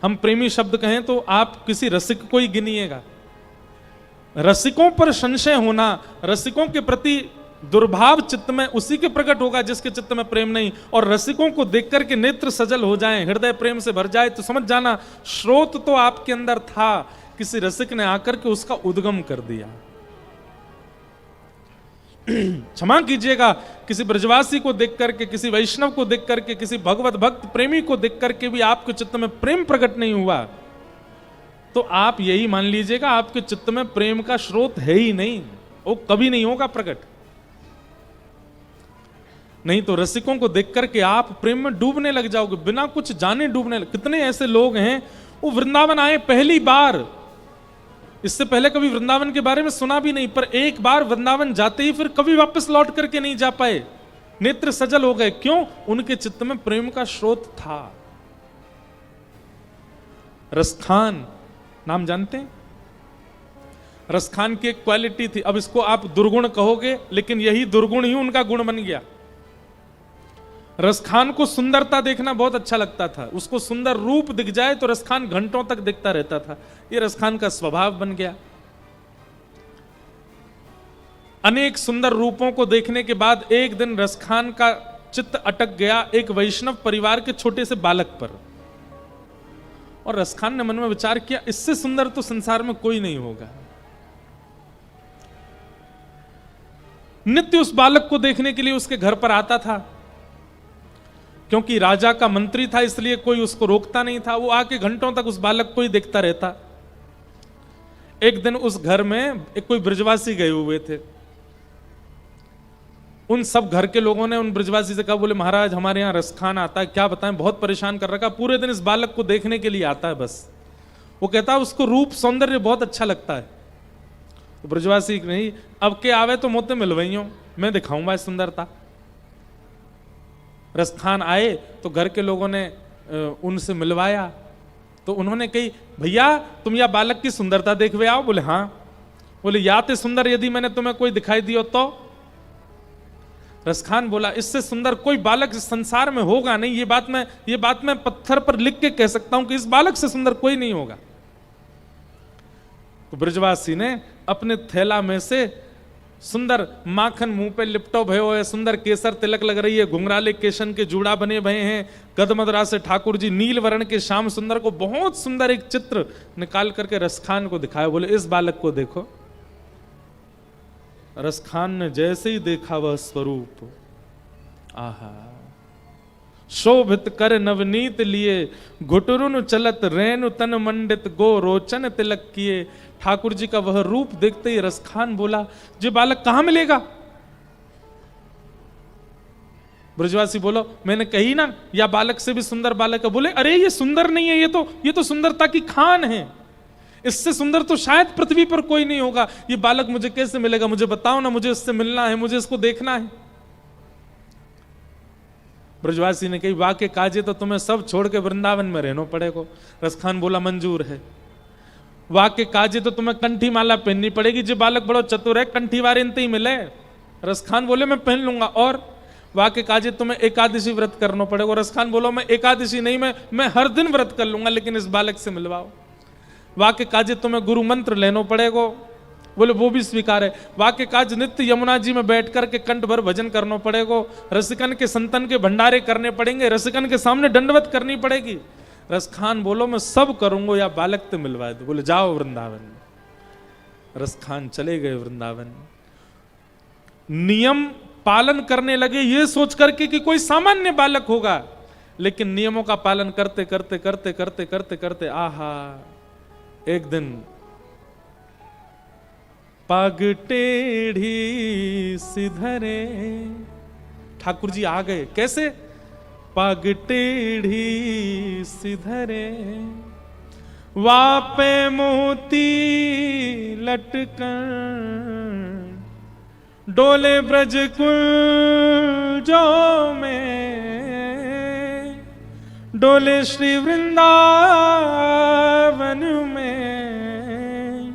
हम प्रेमी शब्द कहें तो आप किसी रसिक को ही गिनिएगा। रसिकों पर संशय होना, रसिकों के प्रति दुर्भाव चित्त में उसी के प्रकट होगा जिसके चित्त में प्रेम नहीं। और रसिकों को देख करके नेत्र सजल हो जाएं, हृदय प्रेम से भर जाए, तो समझ जाना स्रोत तो आपके अंदर था, किसी रसिक ने आकर के उसका उद्गम कर दिया। क्षमा कीजिएगा, किसी ब्रजवासी को देख करके, किसी वैष्णव को देख करके, किसी भगवत भक्त प्रेमी को देख करके भी आपके चित्त में प्रेम प्रकट नहीं हुआ तो आप यही मान लीजिएगा आपके चित्त में प्रेम का स्रोत है ही नहीं, वो कभी नहीं होगा प्रकट। नहीं तो रसिकों को देख करके आप प्रेम में डूबने लग जाओगे, बिना कुछ जाने डूबने लग। कितने ऐसे लोग हैं वो वृंदावन आए पहली बार, इससे पहले कभी वृंदावन के बारे में सुना भी नहीं, पर एक बार वृंदावन जाते ही फिर कभी वापस लौट करके नहीं जा पाए, नेत्र सजल हो गए। क्यों? उनके चित्त में प्रेम का स्रोत था। रसखान नाम जानते हैं? रसखान की एक क्वालिटी थी, अब इसको आप दुर्गुण कहोगे, लेकिन यही दुर्गुण ही उनका गुण बन गया। रसखान को सुंदरता देखना बहुत अच्छा लगता था, उसको सुंदर रूप दिख जाए तो रसखान घंटों तक देखता रहता था। ये रसखान का स्वभाव बन गया। अनेक सुंदर रूपों को देखने के बाद एक दिन रसखान का चित्त अटक गया एक वैष्णव परिवार के छोटे से बालक पर, और रसखान ने मन में विचार किया इससे सुंदर तो संसार में कोई नहीं होगा। नित्य उस बालक को देखने के लिए उसके घर पर आता था, क्योंकि राजा का मंत्री था इसलिए कोई उसको रोकता नहीं था। वो आके घंटों तक उस बालक को ही देखता रहता। एक दिन उस घर में एक कोई ब्रजवासी गए हुए थे। उन सब घर के लोगों ने उन ब्रजवासी से कहा, बोले महाराज हमारे यहाँ रसखान आता है, क्या बताएं, बहुत परेशान कर रखा, पूरे दिन इस बालक को देखने के लिए आता है बस। वो कहता है उसको रूप सौंदर्य बहुत अच्छा लगता है। तो ब्रजवासी नहीं, अब के आवे तो मोते मिलवाइयों, मैं दिखाऊंगा सुंदरता। रसखान आए तो घर के लोगों ने उनसे मिलवाया, तो उन्होंने कही भैया तुम या बालक की सुंदरता देखवे आओ। बोले हाँ। बोले या ते सुंदर यदि मैंने तुम्हें कोई दिखाई दियो तो? रसखान बोला इससे सुंदर कोई बालक इस संसार में होगा नहीं। ये बात मैं पत्थर पर लिख के कह सकता हूं कि इस बालक से सुंदर कोई नहीं होगा। तो ब्रजवासी ने अपने थैला में से सुंदर माखन मुंह पे लिपटो भयो है, सुंदर केसर तिलक लग रही है, घुंघराले केशन के जूड़ा बने भये हैं, गदमदरा से ठाकुर जी नील वर्ण के श्याम सुंदर को बहुत सुंदर एक चित्र निकाल करके रसखान को दिखाया। बोले इस बालक को देखो। रसखान ने जैसे ही देखा वह स्वरूप, आहा, शोभित कर नवनीत लिए, घुटरुन चलत रेणु तन मंडित, गो रोचन तिलक किए। ठाकुर जी का वह रूप देखते ही रसखान बोला ये बालक कहां मिलेगा? ब्रजवासी बोलो मैंने कही ना या बालक से भी सुंदर बालक है। बोले अरे ये सुंदर नहीं है, ये तो सुंदरता की खान है, इससे सुंदर तो शायद पृथ्वी पर कोई नहीं होगा। ये बालक मुझे कैसे मिलेगा? मुझे बताओ ना, मुझे इससे मिलना है, मुझे इसको देखना है। ब्रजवासी ने कही वाके काजे तो तुम्हें सब छोड़ के वृंदावन में रहना पड़ेगा। रसखान बोला मंजूर है। वाके काजे तो तुम्हें कंठी माला पहननी पड़ेगी, जो बालक बड़ो चतुर है कंठी वारे इनते ही मिले। रसखान बोले मैं पहन लूंगा। और वाके काजे तुम्हें एकादशी व्रत करना पड़ेगा। रसखान बोलो मैं एकादशी नहीं, मैं हर दिन व्रत कर लूंगा, लेकिन इस बालक से मिलवाओ। वाके काजे तुम्हें गुरु मंत्र लेना पड़ेगा। बोले वो भी स्वीकार है। वाके काज नित्य यमुना जी में बैठ करके कंठ भर भजन करना पड़ेगा। रसिकन के संतन के भंडारे करने पड़ेंगे, रसिकन के सामने दंडवत करनी पड़ेगी। रसखान बोलो मैं सब करूंगा या बालक तो मिलवा दो। बोले जाओ वृंदावन। रसखान चले गए वृंदावन। नियम पालन करने लगे ये सोच करके कि कोई सामान्य बालक होगा, लेकिन नियमों का पालन करते करते करते करते करते करते आहा एक दिन पग टेढ़ी सिधरे, ठाकुर जी आ गए। कैसे? पग टेढ़ी सिधरे, वापे मोती लटकन, डोले ब्रज कुंजों में, डोले श्री वृंदावन में,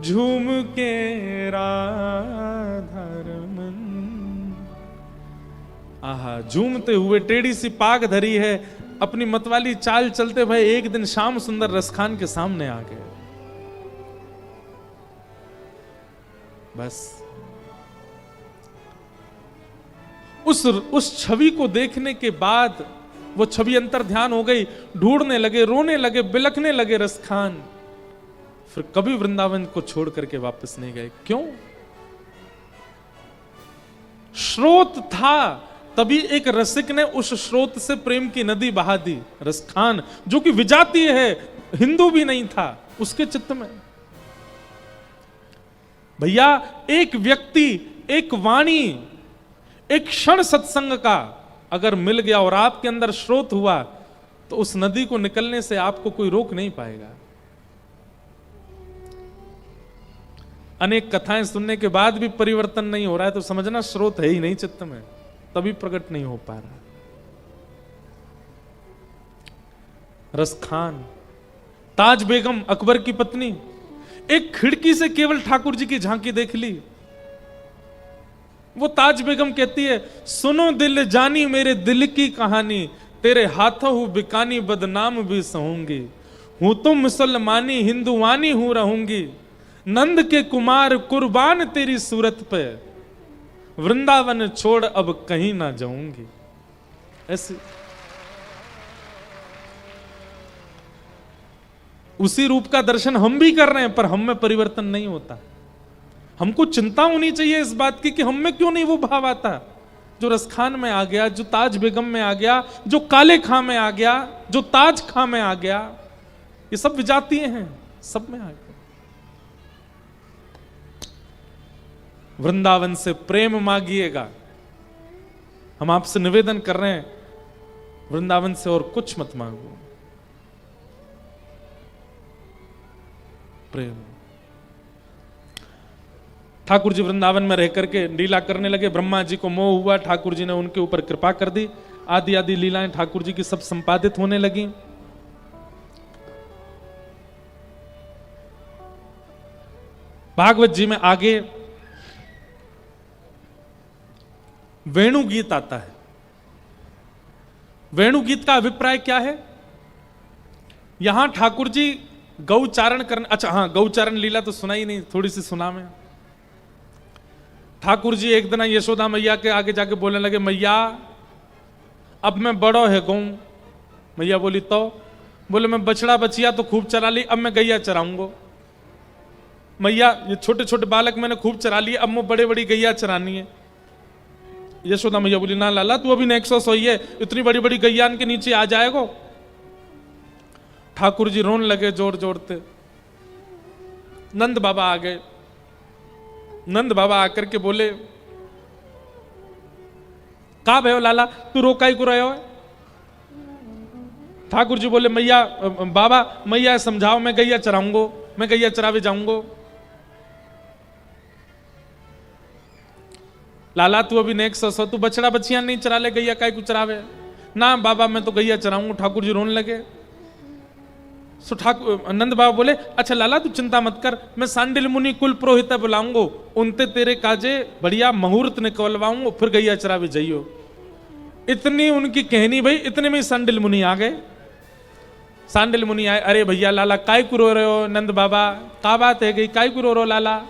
झूम के राधा रमन। आहा, झूमते हुए टेढ़ी सी पाग धरी है, अपनी मतवाली चाल चलते भाई एक दिन श्याम सुंदर रसखान के सामने आ गए। बस उस छवि को देखने के बाद वो छवि अंतर ध्यान हो गई, ढूंढने लगे, रोने लगे, बिलखने लगे रसखान। फिर कभी वृंदावन को छोड़ करके वापस नहीं गए। क्यों? स्रोत था, तभी एक रसिक ने उस स्रोत से प्रेम की नदी बहा दी। रसखान जो कि विजातीय है, हिंदू भी नहीं था, उसके चित्त में। भैया, एक व्यक्ति, एक वाणी, एक क्षण सत्संग का अगर मिल गया और आपके अंदर स्रोत हुआ, तो उस नदी को निकलने से आपको कोई रोक नहीं पाएगा। अनेक कथाएं सुनने के बाद भी परिवर्तन नहीं हो रहा है, तो समझना स्रोत है ही नहीं चित्त में, तभी प्रकट नहीं हो पा रहा। रसखान, ताज बेगम अकबर की पत्नी, एक खिड़की से केवल ठाकुर जी की झांकी देख ली। वो ताज बेगम कहती है, सुनो दिल जानी मेरे दिल की कहानी, तेरे हाथों हूं बिकानी बदनाम भी सहूंगी, हूं तुम मुसलमानी हिंदुवानी हूं रहूंगी, नंद के कुमार कुर्बान तेरी सूरत पे, वृंदावन छोड़ अब कहीं ना जाऊंगी। ऐसी उसी रूप का दर्शन हम भी कर रहे हैं, पर हम में परिवर्तन नहीं होता। हमको चिंता होनी चाहिए इस बात की कि हम में क्यों नहीं वो भाव आता जो रसखान में आ गया, जो ताज बेगम में आ गया, जो काले खां में आ गया, जो ताज खां में आ गया। ये सब विजातीय हैं, सब में आ गया। वृंदावन से प्रेम मांगिएगा। हम आपसे निवेदन कर रहे हैं, वृंदावन से और कुछ मत मांगो, प्रेम। ठाकुर जी वृंदावन में रह करके लीला करने लगे। ब्रह्मा जी को मोह हुआ, ठाकुर जी ने उनके ऊपर कृपा कर दी। आदि आदि लीलाएं ठाकुर जी की सब संपादित होने लगी। भागवत जी में आगे वेणु गीत आता है। वेणु गीत का अभिप्राय क्या है? यहां ठाकुर जी गौचारण करने, अच्छा हाँ, गौचारण लीला तो सुना ही नहीं, थोड़ी सी सुना मैं। ठाकुर जी एक दिन यशोदा मैया के आगे जाके बोलने लगे, मैया अब मैं बड़ो है गौ। मैया बोली तो? बोले मैं बछड़ा बचिया तो खूब चरा ली, अब मैं गैया चराऊंगा। मैया ये छोटे छोटे बालक मैंने खूब चरा लिए, अब मैं बड़े बड़ी गैया चरानी है। यशोदा मैया बोली, ना लाला तू अभी नेक्सस होई है, इतनी बड़ी बड़ी गैयान के नीचे आ जाएगो। ठाकुर जी रोने लगे जोर जोरते। नंद बाबा आ गए। नंद बाबा आकर के बोले, का भयो लाला तू रोकाई को रहे हो? ठाकुर जी बोले, मैया बाबा मैया समझाओ, मैं गैया चराऊंगो, मैं गैया चरावे जाऊंगो। लाला तू अभी नेक्सस हो, तू बछड़ा बछिया नहीं चरा ले, गैया काय को चरावे? ना बाबा मैं तो गैया चराऊंगा। ठाकुर जी रोने लगे। सो ठाकुर नंद बाबा बोले, अच्छा लाला तू चिंता मत कर, मैं सांडिल मुनि कुल पुरोहित बुलाऊंगो, उनते तेरे काजे बढ़िया मुहूर्त निकलवाऊंगो, फिर गैया चरावे जाइयो। इतनी उनकी कहनी भाई, इतने में सांडिल मुनि आ गए। सांडिल मुनि आए, अरे भैया लाला काय को रो रहे हो? नंद बाबा का बात है गई, काय को रो रहे हो लाला?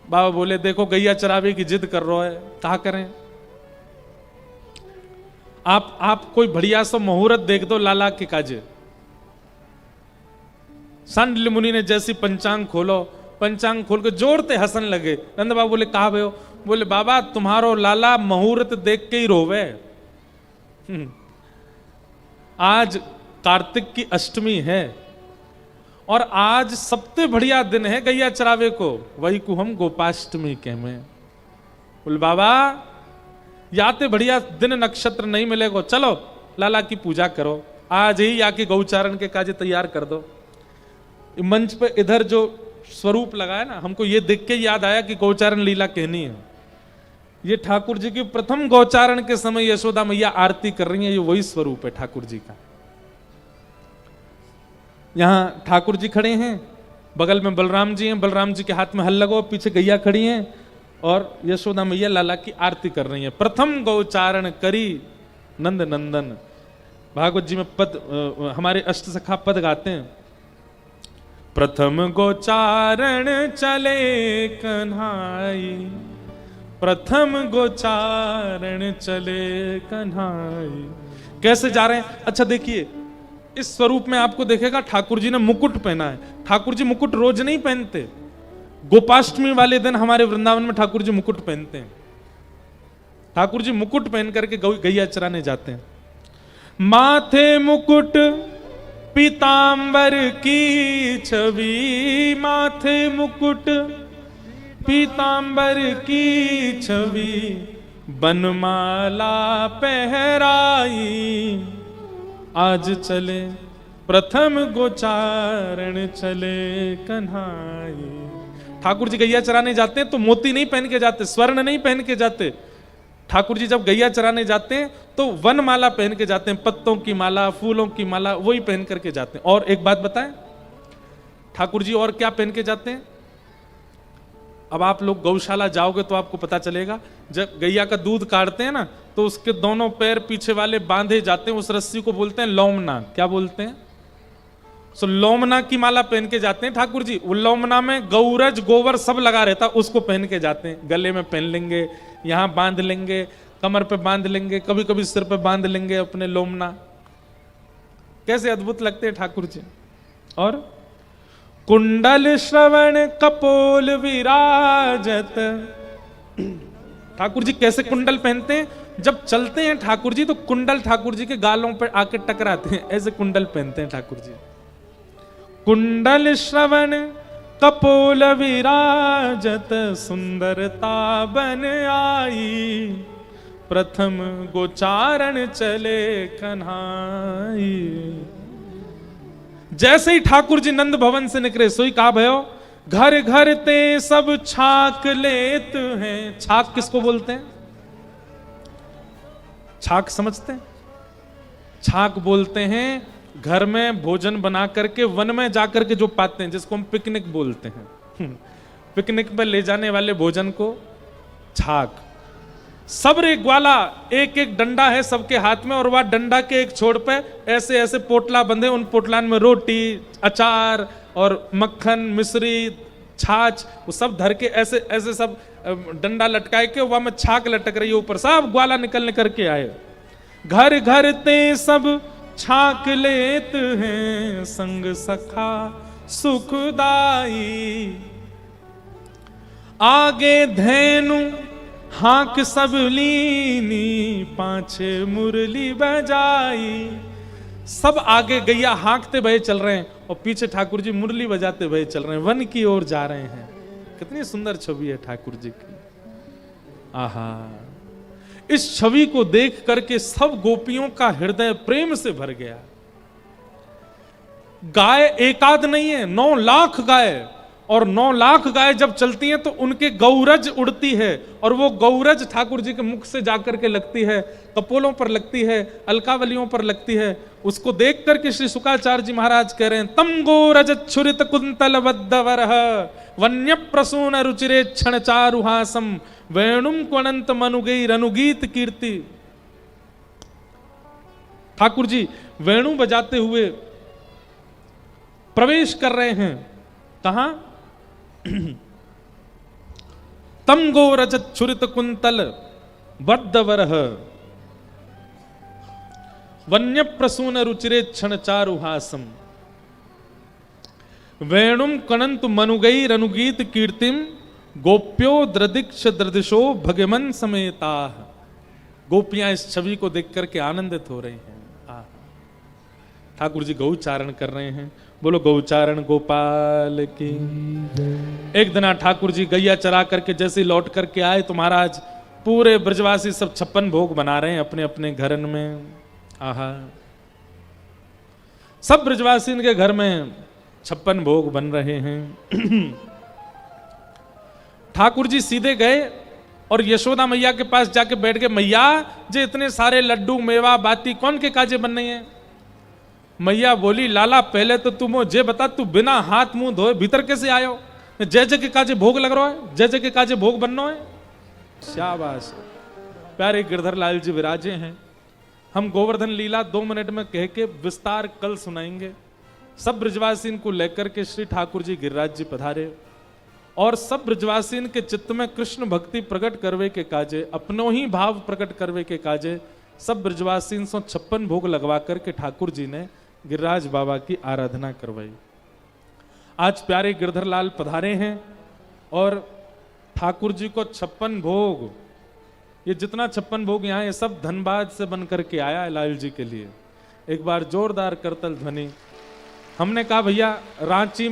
बाबा बोले, देखो गैया चरावे की जिद कर रहा है, कहा करें? आप कोई बढ़िया सा मुहूर्त देख दो लाला के काजे। सांडिल्य मुनि ने जैसी पंचांग खोलो, पंचांग खोल के जोर से हंसन लगे। नंद बाबा बोले, कहा भयो? बोले, बाबा तुम्हारो लाला मुहूर्त देख के ही रोवे। आज कार्तिक की अष्टमी है और आज सबसे बढ़िया दिन है गैया चरावे को, वही को हम गोपाष्टमी के में। बोल बाबा याते बढ़िया दिन नक्षत्र नहीं मिलेगा, चलो लाला की पूजा करो, आज ही आके गौचारण के काज तैयार कर दो। मंच पे इधर जो स्वरूप लगा है ना, हमको ये देख के याद आया कि गौचारण लीला कहनी है। ये ठाकुर जी की प्रथम गौचारण के समय यशोदा मैया आरती कर रही है, ये वही स्वरूप है ठाकुर जी का। यहां ठाकुर जी खड़े हैं, बगल में बलराम जी हैं, बलराम जी के हाथ में हल लगो, पीछे गैया खड़ी हैं और यशोदा मैया लाला की आरती कर रही है। प्रथम गौचारण करी नंद नंदन। भागवत जी में पद हमारे अष्ट सखा पद गाते हैं, प्रथम गोचारण चले कन्हाई, प्रथम गोचारण चले कन्हाई। कैसे जा रहे हैं? अच्छा देखिए, इस स्वरूप में आपको देखेगा ठाकुर जी ने मुकुट पहना है। ठाकुर जी मुकुट रोज नहीं पहनते, गोपाष्टमी वाले दिन हमारे वृंदावन में ठाकुर जी मुकुट पहनते हैं। ठाकुर जी मुकुट पहन करके गैया चराने जाते हैं। माथे मुकुट पीतांबर की छवि, माथे मुकुट पीतांबर की छवि, बनमाला पहराई, आज चले प्रथम गोचारण चले कन्हाई। ठाकुर जी गैया चराने जाते हैं तो मोती नहीं पहन के जाते, स्वर्ण नहीं पहन के जाते। ठाकुर जी जब गैया चराने जाते हैं तो वनमाला पहन के जाते हैं, पत्तों की माला, फूलों की माला, वही पहन करके जाते हैं। और एक बात बताएं, ठाकुर जी और क्या पहन के जाते हैं? अब आप लोग गौशाला जाओगे तो आपको पता चलेगा, जब गैया का दूध काटते हैं ना तो उसके दोनों पैर पीछे वाले बांधे जाते हैं, उस रस्सी को बोलते हैं लोमना। क्या बोलते हैं? सो लोमना की माला पहन के जाते हैं ठाकुर जी। वो लोमना में गौरज गोबर सब लगा रहता, उसको पहन के जाते हैं। गले में पहन लेंगे, यहां बांध लेंगे, कमर पे बांध लेंगे, कभी कभी सिर पे बांध लेंगे अपने लोमना। कैसे अद्भुत लगते हैं ठाकुर जी। और कुंडल श्रवण कपोल विराजत। ठाकुर जी कैसे कुंडल पहनते हैं? जब चलते हैं ठाकुर जी तो कुंडल ठाकुर जी के गालों पर आके टकराते हैं, ऐसे कुंडल पहनते हैं ठाकुर जी। कुंडल श्रवण कपोल विराजत, सुंदरता बन आई, प्रथम गोचारण चले कन्हाई। जैसे ही ठाकुर जी नंद भवन से निकले, सोई कहा भयो, घर घर ते सब छाक लेत हैं। छाक किसको बोलते हैं? छाक समझते हैं? छाक बोलते हैं घर में भोजन बना करके वन में जाकर के जो पाते हैं, जिसको हम पिकनिक बोलते हैं। पिकनिक पर ले जाने वाले भोजन को छाक। सबरे ग्वाला, एक एक डंडा है सबके हाथ में, और वह डंडा के एक छोर पे ऐसे ऐसे पोटला बंधे, उन पोटलान में रोटी, अचार और मक्खन, मिश्री, छाछ, वो सब धर के ऐसे ऐसे सब डंडा लटकाए के वह में छाक लटक रही है ऊपर, सब ग्वाला निकल करके आए। घर घर ते सब छाक लेत हैं, संग सखा सुखदाई, आगे धैनु हाक सब लीनी, पाछे मुरली बजाई। सब आगे गैया हांकते भये चल रहे हैं और पीछे ठाकुर जी मुरली बजाते भये चल रहे हैं, वन की ओर जा रहे हैं। कितनी सुंदर छवि है ठाकुर जी की। आहा, इस छवि को देख करके सब गोपियों का हृदय प्रेम से भर गया। गाय एकाद नहीं है, 9 लाख गाय, और 9 लाख गाय जब चलती हैं तो उनके गौरज उड़ती है, और वो गौरज ठाकुर जी के मुख से जाकर के लगती है, कपोलों पर लगती है, अलकावलियों पर लगती है। उसको देख करके श्री शुकाचार्य जी महाराज कह रहे हैं, तम गोरज छुरित कुंतल बद्धवरः, वन्य प्रसून रुचिरे क्षण चारुहासम, वेणुम क्वनंत मनुगैर अनुगीत कीर्ति। ठाकुर जी वेणु बजाते हुए प्रवेश कर रहे हैं। कहां? तम गो रजत छुरित कुंतल बद्धवरः, वन्य प्रसून रुचिरे क्षण चारुहासम, वेणुम कणंत मनुगैर अनुगीत कीर्तिम, गोप्यो द्रदिक्ष द्रदिशो भगमन समेता। गोपियां इस छवि को देख करके आनंदित हो रही हैं। ठाकुर जी गौचारण कर रहे हैं, बोलो गौचारण गोपाल की। एक दिन ठाकुर जी गैया चरा करके जैसे ही लौट करके आए तो महाराज पूरे ब्रजवासी सब 56 भोग बना रहे हैं अपने अपने घरन में। आहा, सब ब्रजवासी इनके घर में 56 भोग बन रहे हैं। ठाकुर जी सीधे गए और यशोदा मैया के पास जाके बैठ गए। मैया जे इतने सारे लड्डू मेवा बाती कौन के काजे बन रही हैं? मैया बोली, लाला पहले तो तुम जे बता, तू बिना हाथ मुंह धोए भीतर कैसे आयो? जय जय के काजे भोग लग रहा है, जय जय के काजे भोग बनना है। शाबाश, प्यारे गिरधर लाल जी विराजे हैं। हम गोवर्धन लीला 2 मिनट में कह के विस्तार कल सुनाएंगे। सब ब्रजवासीन को लेकर के श्री ठाकुर जी गिरिराज जी पधारे और सब ब्रजवासीन के चित्त में कृष्ण भक्ति प्रकट करवे के काजे, अपनो ही भाव प्रकट करवे के काजे सब ब्रजवासीन 56 भोग लगवा करके ठाकुर जी ने गिरिराज बाबा की आराधना करवाई। आज प्यारे गिरधर लाल पधारे हैं और ठाकुर जी को 56 भोग, ये जितना 56 भोग यहाँ, ये सब धनबाद से बन करके आया है लाल जी के लिए। एक बार जोरदार करतल ध्वनि। हमने कहा भैया रांची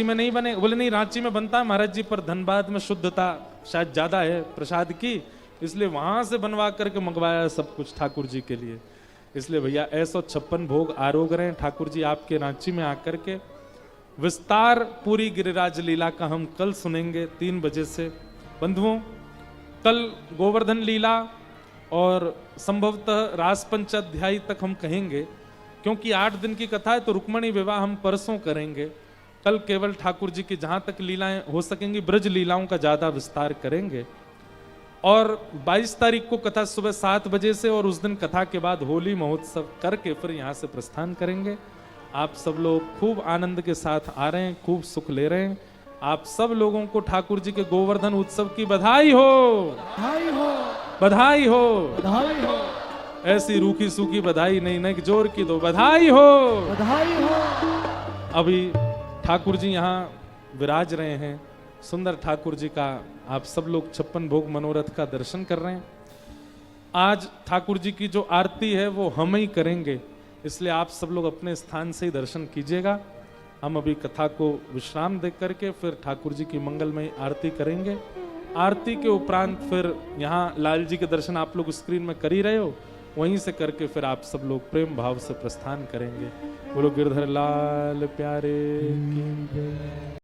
में नहीं बने, बोले नहीं रांची में बनता है महाराज जी, पर धनबाद में शुद्धता शायद ज्यादा है प्रसाद की, इसलिए वहां से बनवा करके मंगवाया सब कुछ ठाकुर जी के लिए। इसलिए भैया ऐसा 56 भोग आरोग रहे हैं ठाकुर जी आपके रांची में आकर के। विस्तार पूरी गिरिराज लीला का हम कल सुनेंगे 3 बजे से। बंधुओं, कल गोवर्धन लीला और संभवतः रास पंचाध्यायी तक हम कहेंगे, क्योंकि 8 दिन की कथा है तो रुक्मणी विवाह हम परसों करेंगे। कल केवल ठाकुर जी की जहां तक लीलाएं हो सकेंगी ब्रज लीलाओं का ज्यादा विस्तार करेंगे। और 22 तारीख को कथा सुबह 7 बजे से, और उस दिन कथा के बाद होली महोत्सव करके फिर यहाँ से प्रस्थान करेंगे। आप सब लोग खूब आनंद के साथ आ रहे हैं, खूब सुख ले रहे हैं। आप सब लोगों को ठाकुर जी के गोवर्धन उत्सव की बधाई हो, बधाई हो, बधाई हो, बधाई हो। ऐसी रूखी सूखी बधाई नहीं, नहीं जोर की दो, बधाई हो, बधाई हो। अभी ठाकुर जी यहाँ विराज रहे हैं, सुंदर ठाकुर जी का आप सब लोग 56 भोग मनोरथ का दर्शन कर रहे हैं। आज ठाकुर जी की जो आरती है वो हम ही करेंगे, इसलिए आप सब लोग अपने स्थान से ही दर्शन कीजिएगा। हम अभी कथा को विश्राम दे करके फिर ठाकुर जी की मंगलमय आरती करेंगे। आरती के उपरांत फिर यहाँ लाल जी के दर्शन आप लोग स्क्रीन में कर ही रहे हो, वहीं से करके फिर आप सब लोग प्रेम भाव से प्रस्थान करेंगे। बोलो गिरधर लाल प्यारे की जय।